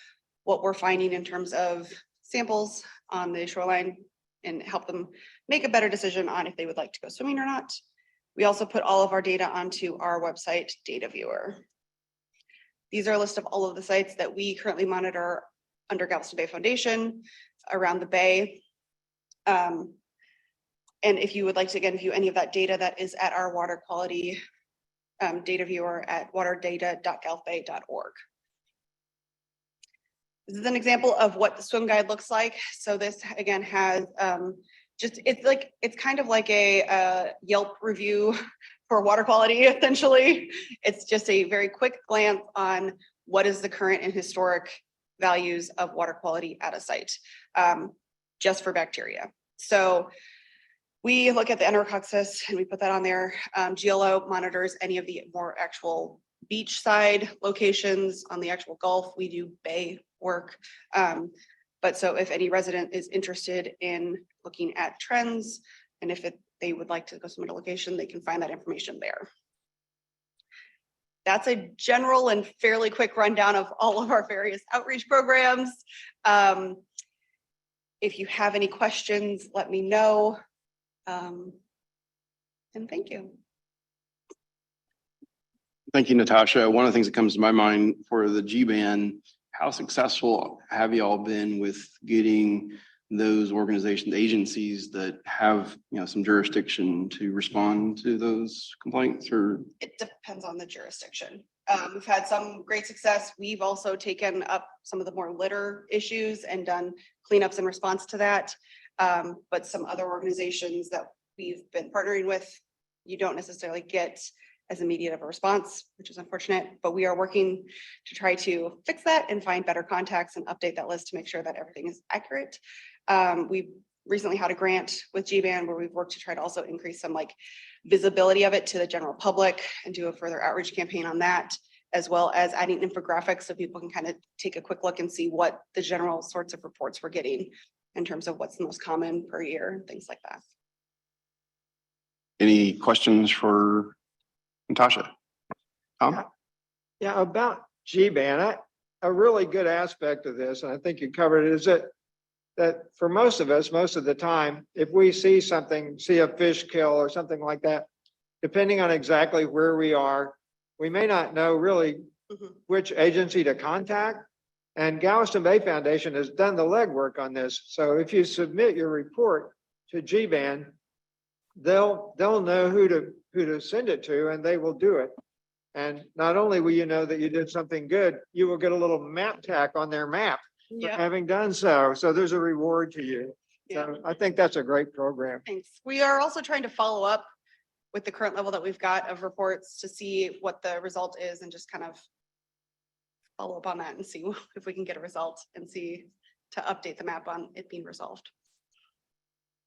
what we're finding in terms of samples on the shoreline and help them make a better decision on if they would like to go swimming or not. We also put all of our data onto our website data viewer. These are a list of all of the sites that we currently monitor under Galveston Bay Foundation around the Bay. And if you would like to, again, view any of that data, that is at our water quality data viewer at waterdata.galbay.org. This is an example of what the swim guide looks like. So this again has it's kind of like a Yelp review for water quality, essentially. It's just a very quick glance on what is the current and historic values of water quality at a site, just for bacteria. So we look at the Enterococcus and we put that on there. GLO monitors any of the more actual beachside locations on the actual Gulf. We do bay work. But so if any resident is interested in looking at trends and if they would like to go swim at a location, they can find that information there. that's a general and fairly quick rundown of all of our various outreach programs. If you have any questions, let me know. And thank you. Thank you, Natasha. One of the things that comes to my mind for the G-band, how successful have you all been with getting those organizations, agencies that have, some jurisdiction to respond to those complaints? Or It depends on the jurisdiction. We've had some great success. We've also taken up some of the more litter issues and done cleanups in response to that. But some other organizations that we've been partnering with, you don't necessarily get as immediate of a response, which is unfortunate, but we are working to try to fix that and find better contacts and update that list to make sure that everything is accurate. We recently had a grant with G-band where we've worked to try to also increase some visibility of it to the general public and do a further outreach campaign on that, as well as adding infographics so people can kind of take a quick look and see what the general sorts of reports we're getting in terms of what's the most common per year and things like that. any questions for Natasha? Tom? Yeah, about G-band, a really good aspect of this, and I think you covered it, is that for most of us, most of the time, if we see something, see a fish kill or something like that, depending on exactly where we are, we may not know really which agency to contact. And Galveston Bay Foundation has done the legwork on this. So if you submit your report to G-band, they'll know who to send it to, and they will do it. And not only will you know that you did something good, you will get a little map tack on their map for having done so. So there's a reward to you. So I think that's a great program. Thanks. We are also trying to follow up with the current level that we've got of reports to see what the result is and just kind of follow up on that and see if we can get a result and see to update the map on it being resolved.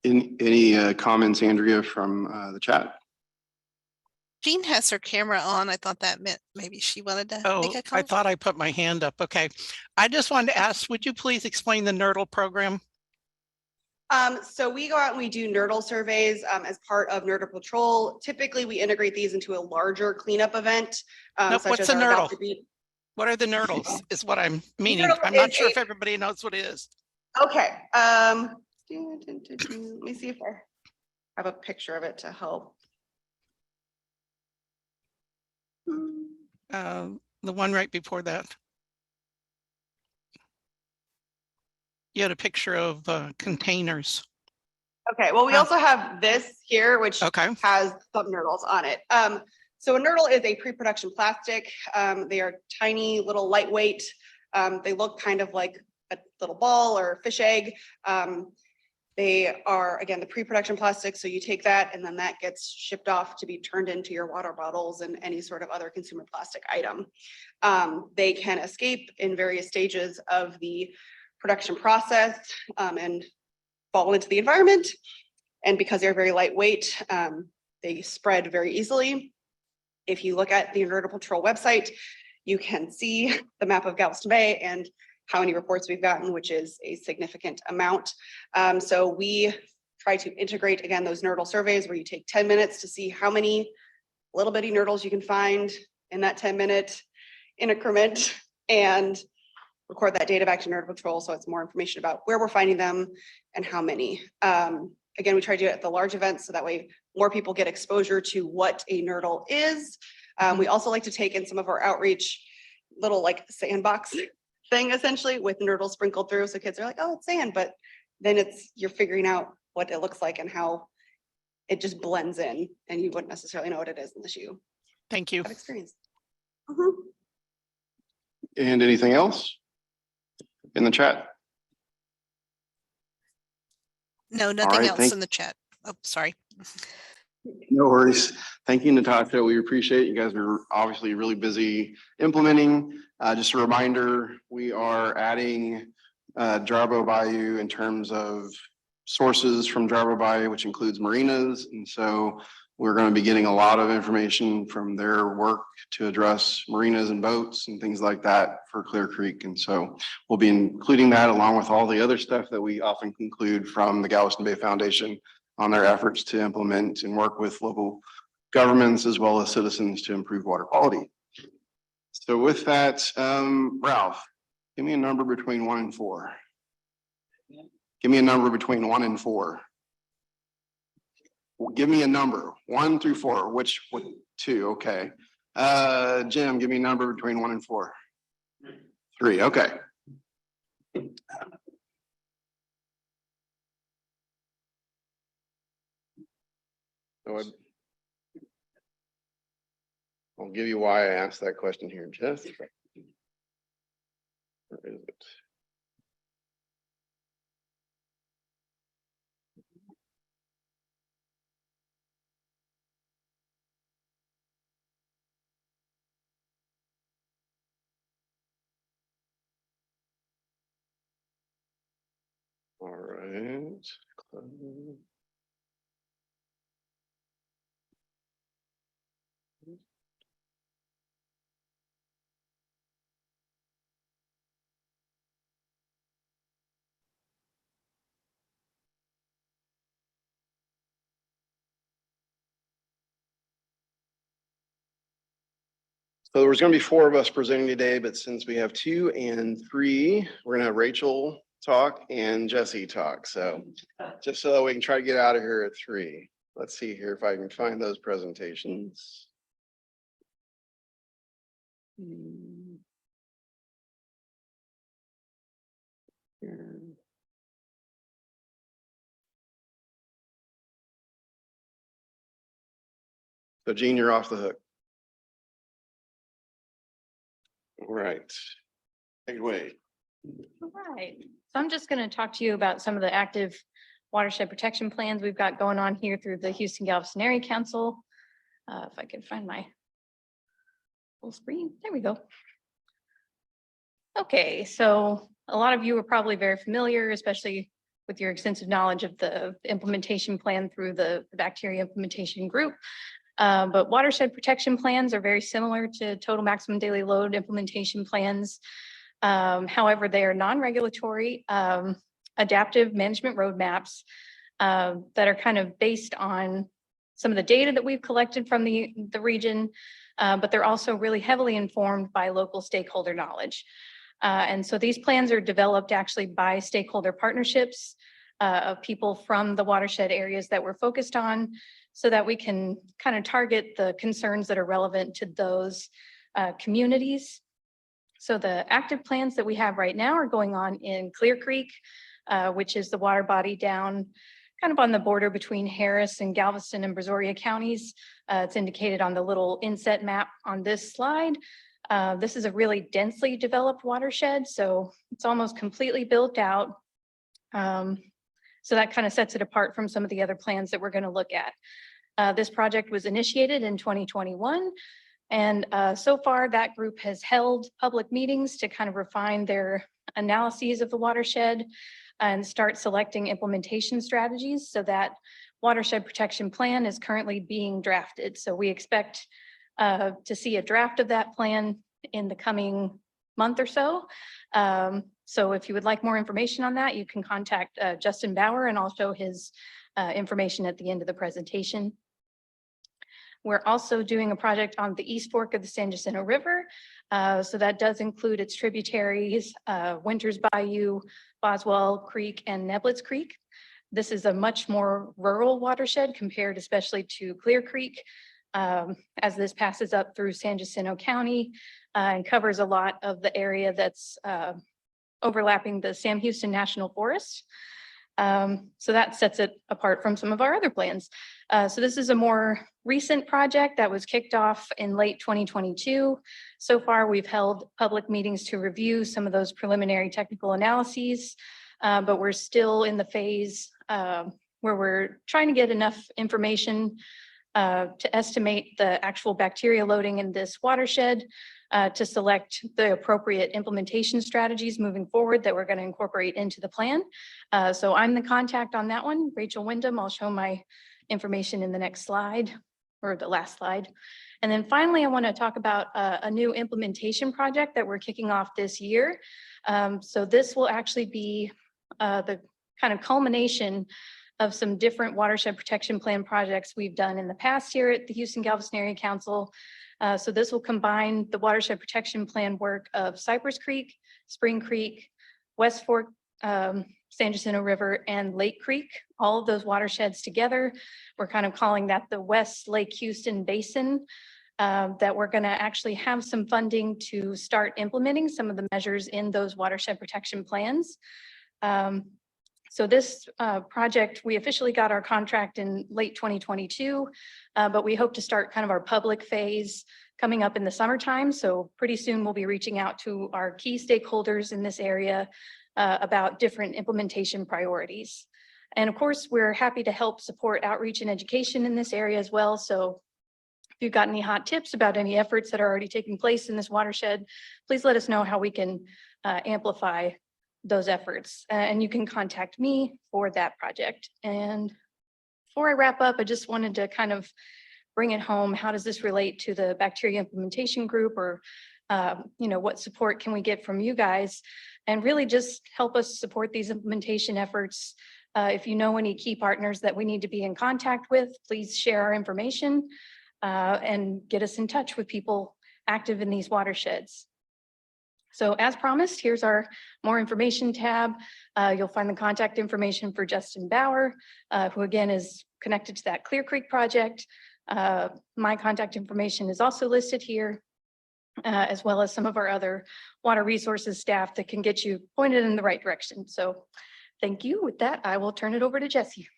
Any comments, Andrea, from the chat? Jean has her camera on. I thought that meant maybe she wanted to make a I comment. thought I put my hand up. Okay. I just wanted to ask, would you please explain the NERDL program? So we go out and we do NERDL surveys as part of NERDL Patrol. Typically, we integrate these into a larger cleanup event. Nope, Such what's as a our NERDL? Adopt a Beat. What are the NERDLs is what I'm meaning. NERDL I'm not is sure if everybody knows what it is. Okay. Let me see if I have a picture of it to help. The one right before that. You had a picture of containers. Okay, well, we also have this here, which has some NERDLs on it. So a NERDL is a pre-production plastic. They are tiny, little lightweight. They look kind of like a little ball or a fish egg. They are, again, the pre-production plastic. So you take that and then that gets shipped off to be turned into your water bottles and any sort of other consumer plastic item. They can escape in various stages of the production process and fall into the environment. And because they're very lightweight, they spread very easily. If you look at the NERDL Patrol website, you can see the map of Galveston Bay and how many reports we've gotten, which is a significant amount. So we try to integrate, again, those NERDL surveys where you take 10 minutes to see how many little bitty NERDLs you can find in that 10-minute increment and record that data back to NERDL Patrol so it's more information about where we're finding them and how many. Again, we try to do it at the large events so that way more people get exposure to what a NERDL is. We also like to take in some of our outreach little like sandbox thing essentially with NERDL sprinkled through. So kids are like, oh, it's sand, but then you're figuring out what it looks like and how it just blends in and you wouldn't necessarily know what it is unless you Thank you. have experience. And anything else in the chat? No, nothing right, else in the chat. Oh, sorry. No worries. Thank you, Natasha. We appreciate it. You guys are obviously really busy implementing. Just a reminder, we are adding Jarbo Bayou in terms of sources from Jarbo Bayou, which includes marinas. And so we're going to be getting a lot of information from their work to address marinas and boats and things like that for Clear Creek. And so we'll be including that along with all the other stuff that we often conclude from the Galveston Bay Foundation on their efforts to implement and work with local governments as well as citizens to improve water quality. So with that, Ralph, give me a number between 1 and 4. Give me a number between 1 and 4. Well, give me a number, 1 through 4, which 2, okay. Jim, give me a number between 1 and 4. 3, okay. So I'll give you why I asked that question here in just a second. Where is it? All right. So there's going to be 4 of us presenting today, but since we have 2 and 3, we're going to have Rachel talk and Jesse talk. So just so we can try to get out of here at 3. Let's see here if I can find those presentations. So Gene, you're off the hook. All right. Take it away. All right. So I'm just going to talk to you about some of the active watershed protection plans we've got going on here through the Houston-Galveston Area Council. If I can find my full screen, there we go. Okay, so a lot of you are probably very familiar, especially with your extensive knowledge of the implementation plan through the bacteria implementation group. But watershed protection plans are very similar to total maximum daily load implementation plans. However, they are non-regulatory adaptive management roadmaps that are kind of based on some of the data that we've collected from the region, but they're also really heavily informed by local stakeholder knowledge. And so these plans are developed actually by stakeholder partnerships of people from the watershed areas that we're focused on, so that we can kind of target the concerns that are relevant to those communities. So the active plans that we have right now are going on in Clear Creek, which is the water body down kind of on the border between Harris and Galveston and Brazoria counties. It's indicated on the little inset map on this slide. This is a really densely developed watershed, so it's almost completely built out. So that kind of sets it apart from some of the other plans that we're going to look at. This project was initiated in 2021. And so far that group has held public meetings to kind of refine their analyses of the watershed and start selecting implementation strategies. So that watershed protection plan is currently being drafted. So we expect to see a draft of that plan in the coming month or so. So if you would like more information on that, you can contact Justin Bauer, and I'll show his information at the end of the presentation. We're also doing a project on the East Fork of the San Jacinto River. So that does include its tributaries, Winters Bayou, Boswell Creek, and Neblitz Creek. This is a much more rural watershed compared especially to Clear Creek, as this passes up through San Jacinto County and covers a lot of the area that's overlapping the Sam Houston National Forest. So that sets it apart from some of our other plans. So this is a more recent project that was kicked off in late 2022. So far, we've held public meetings to review some of those preliminary technical analyses, but we're still in the phase where we're trying to get enough information to estimate the actual bacteria loading in this watershed to select the appropriate implementation strategies moving forward that we're going to incorporate into the plan. So I'm the contact on that one, Rachel Wyndham. I'll show my information in the next slide, or the last slide. And then finally, I want to talk about a new implementation project that we're kicking off this year. So this will actually be the kind of culmination of some different watershed protection plan projects we've done in the past here at the Houston-Galveston Area Council. So this will combine the watershed protection plan work of Cypress Creek, Spring Creek, West Fork, San Jacinto River, and Lake Creek, all of those watersheds together. We're kind of calling that the West Lake Houston Basin, that we're going to actually have some funding to start implementing some of the measures in those watershed protection plans. So this project, we officially got our contract in late 2022, but we hope to start kind of our public phase coming up in the summertime. So pretty soon we'll be reaching out to our key stakeholders in this area about different implementation priorities. And of course, we're happy to help support outreach and education in this area as well. So if you've got any hot tips about any efforts that are already taking place in this watershed, please let us know how we can amplify those efforts. And you can contact me for that project. And before I wrap up, I just wanted to kind of bring it home. How does this relate to the bacteria implementation group, or what support can we get from you guys? And really just help us support these implementation efforts. If you know any key partners that we need to be in contact with, please share our information and get us in touch with people active in these watersheds. So as promised, here's our more information tab. You'll find the contact information for Justin Bauer, who again is connected to that Clear Creek project. My contact information is also listed here, as well as some of our other water resources staff that can get you pointed in the right direction. So thank you. With that, I will turn it over to Jesse.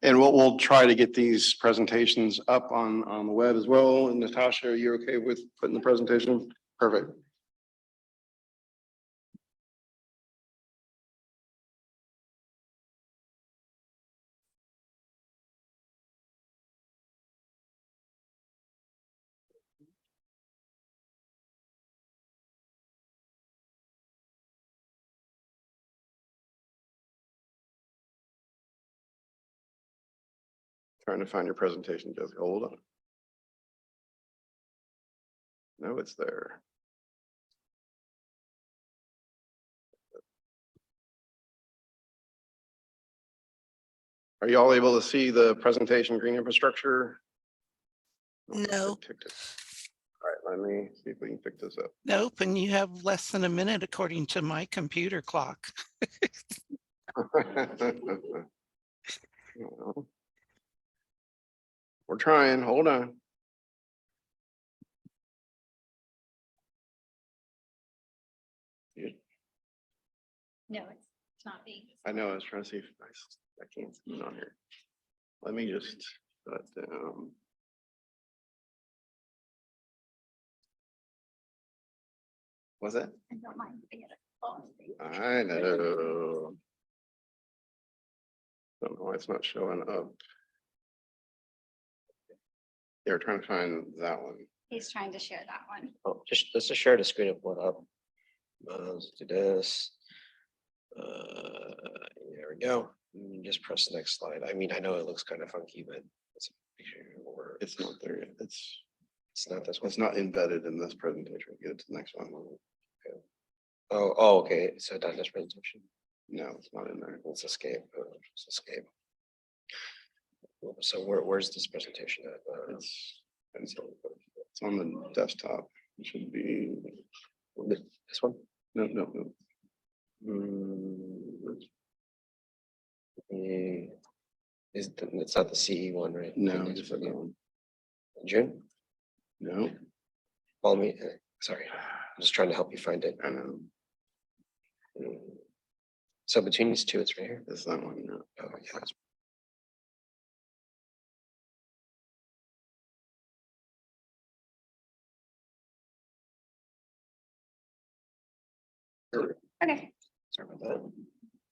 And we'll try to get these presentations up on the web as well. And Natasha, are you okay with putting the presentation? Perfect. Trying to find your presentation, Jessica. Hold on. No, it's there. Are you all able to see the presentation, green infrastructure? No. All right, let me see if we can pick this up. Nope, and you have less than a minute according to my computer clock. We're trying, hold on. No, it's not me. I know, I was trying to see if I can't see it on here. Let me just shut down. Was it? I don't mind. I know. Don't know why it's not showing up. They're trying to find that one. He's trying to share that one. Oh, let's just share the screen and pull it up. Let's do this. There we go. Just press the next slide. I mean, I know it looks kind of funky, but it's a picture or It's not there yet. It's not this one. It's not embedded in this presentation. Get it to the next one. Okay. Oh, okay. So not this presentation. No, it's not in there. Let's escape. Let's escape. So where's this presentation at? It's on the desktop. It should be this one. No. It's not the CE one, right? No, it's that one. June? No. Follow me. Sorry, I'm just trying to help you find it. I know. So between these two, it's right here. It's that one. No. Oh, yeah. Okay. Sorry about that.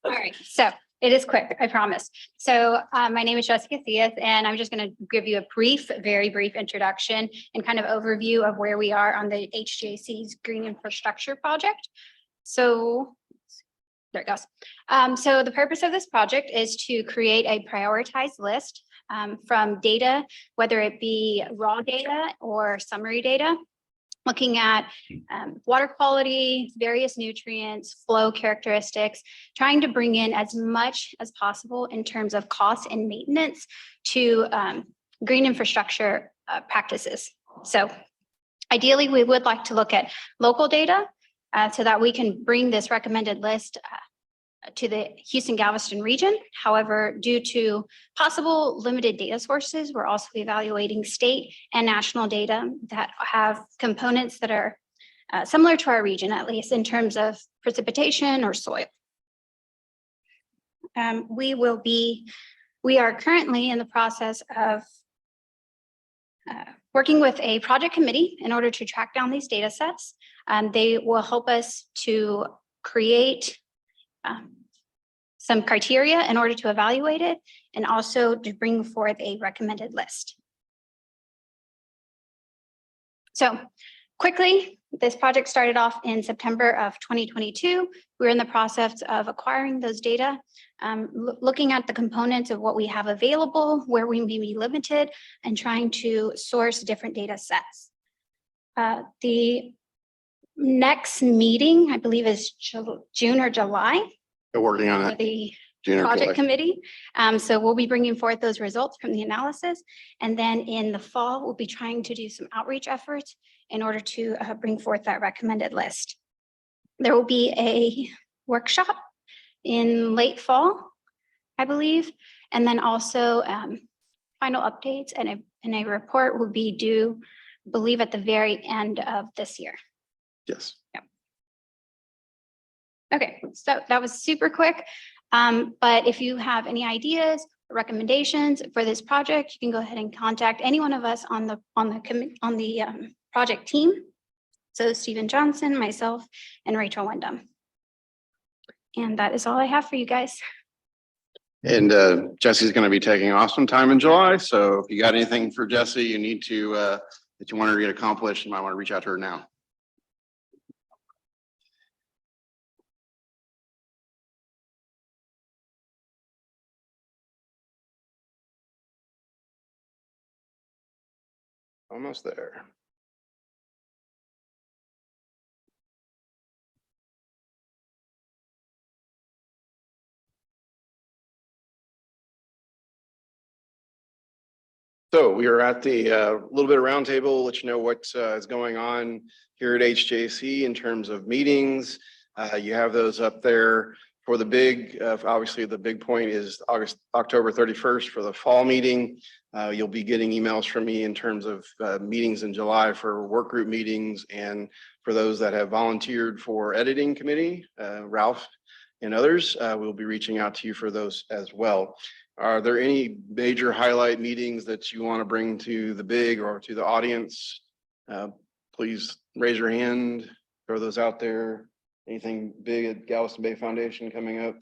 All right. So it is quick, I promise. So my name is Jessica Theus, and I'm just going to give you a very brief introduction and kind of overview of where we are on the H-GAC's Green Infrastructure Project. So there it goes. So the purpose of this project is to create a prioritized list from data, whether it be raw data or summary data, looking at water quality, various nutrients, flow characteristics, trying to bring in as much as possible in terms of cost and maintenance to green infrastructure practices. So Ideally, we would like to look at local data so that we can bring this recommended list to the Houston-Galveston region. However, due to possible limited data sources, we're also evaluating state and national data that have components that are similar to our region, at least in terms of precipitation or soil. We are currently in the process of working with a project committee in order to track down these data sets. They will help us to create some criteria in order to evaluate it and also to bring forth a recommended list. So quickly, this project started off in September of 2022. We're in the process of acquiring those data, looking at the components of what we have available, where we may be limited, and trying to source different data sets. The next meeting, I believe, is June or July. They're working on For that. the June or project July. committee. So we'll be bringing forth those results from the analysis. And then in the fall, we'll be trying to do some outreach efforts in order to bring forth that recommended list. There will be a workshop in late fall, I believe. And then also final updates and a report will be due, I believe, at the very end of this year. Yes. Yep. Okay, so that was super quick. But if you have any ideas, or recommendations for this project, you can go ahead and contact any one of us on the project team. So Stephen Johnson, myself, and Rachel Wyndham. And that is all I have for you guys. And Jesse's going to be taking off some time in July. So if you got anything for Jesse, you need to that you want her to get accomplished, you might want to reach out to her now. Almost there. So we are at the little bit of roundtable, let you know what is going on here at HJC in terms of meetings. You have those up there for the big, obviously the big point is October 31st for the fall meeting. You'll be getting emails from me in terms of meetings in July for work group meetings, and for those that have volunteered for editing committee, Ralph and others, we'll be reaching out to you for those as well. Are there any major highlight meetings that you want to bring to the big or to the audience? Please raise your hand, throw those out there. Anything big at Galveston Bay Foundation coming up?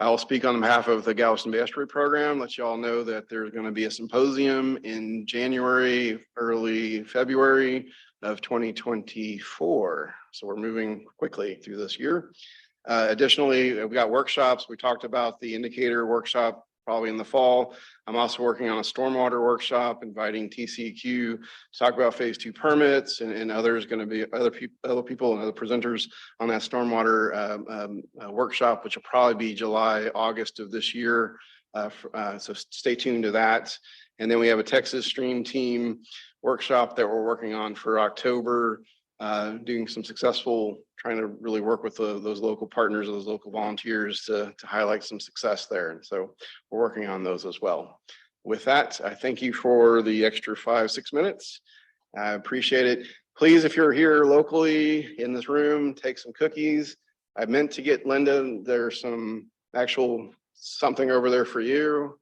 I'll speak on behalf of the Galveston Bay Estuary Program, let you all know that there's going to be a symposium in January, early February of 2024. So we're moving quickly through this year. Additionally, we've got workshops. We talked about the indicator workshop probably in the fall. I'm also working on a stormwater workshop, inviting TCEQ to talk about phase 2 permits, and others going to be other people and other presenters on that stormwater workshop, which will probably be July, August of this year. So stay tuned to that. And then we have a Texas Stream Team workshop that we're working on for October, doing some successful, trying to really work with those local partners, those local volunteers to highlight some success there. And so we're working on those as well. With that, I thank you for the extra 5-6 minutes. I appreciate it. Please, if you're here locally in this room, take some cookies. I meant to get Linda, there's some actual something over there for you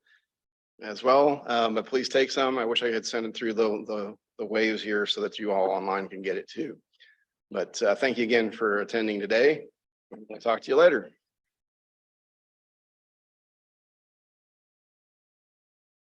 as well, but please take some. I wish I had sent it through the waves here so that you all online can get it too. But thank you again for attending today. I'll talk to you later.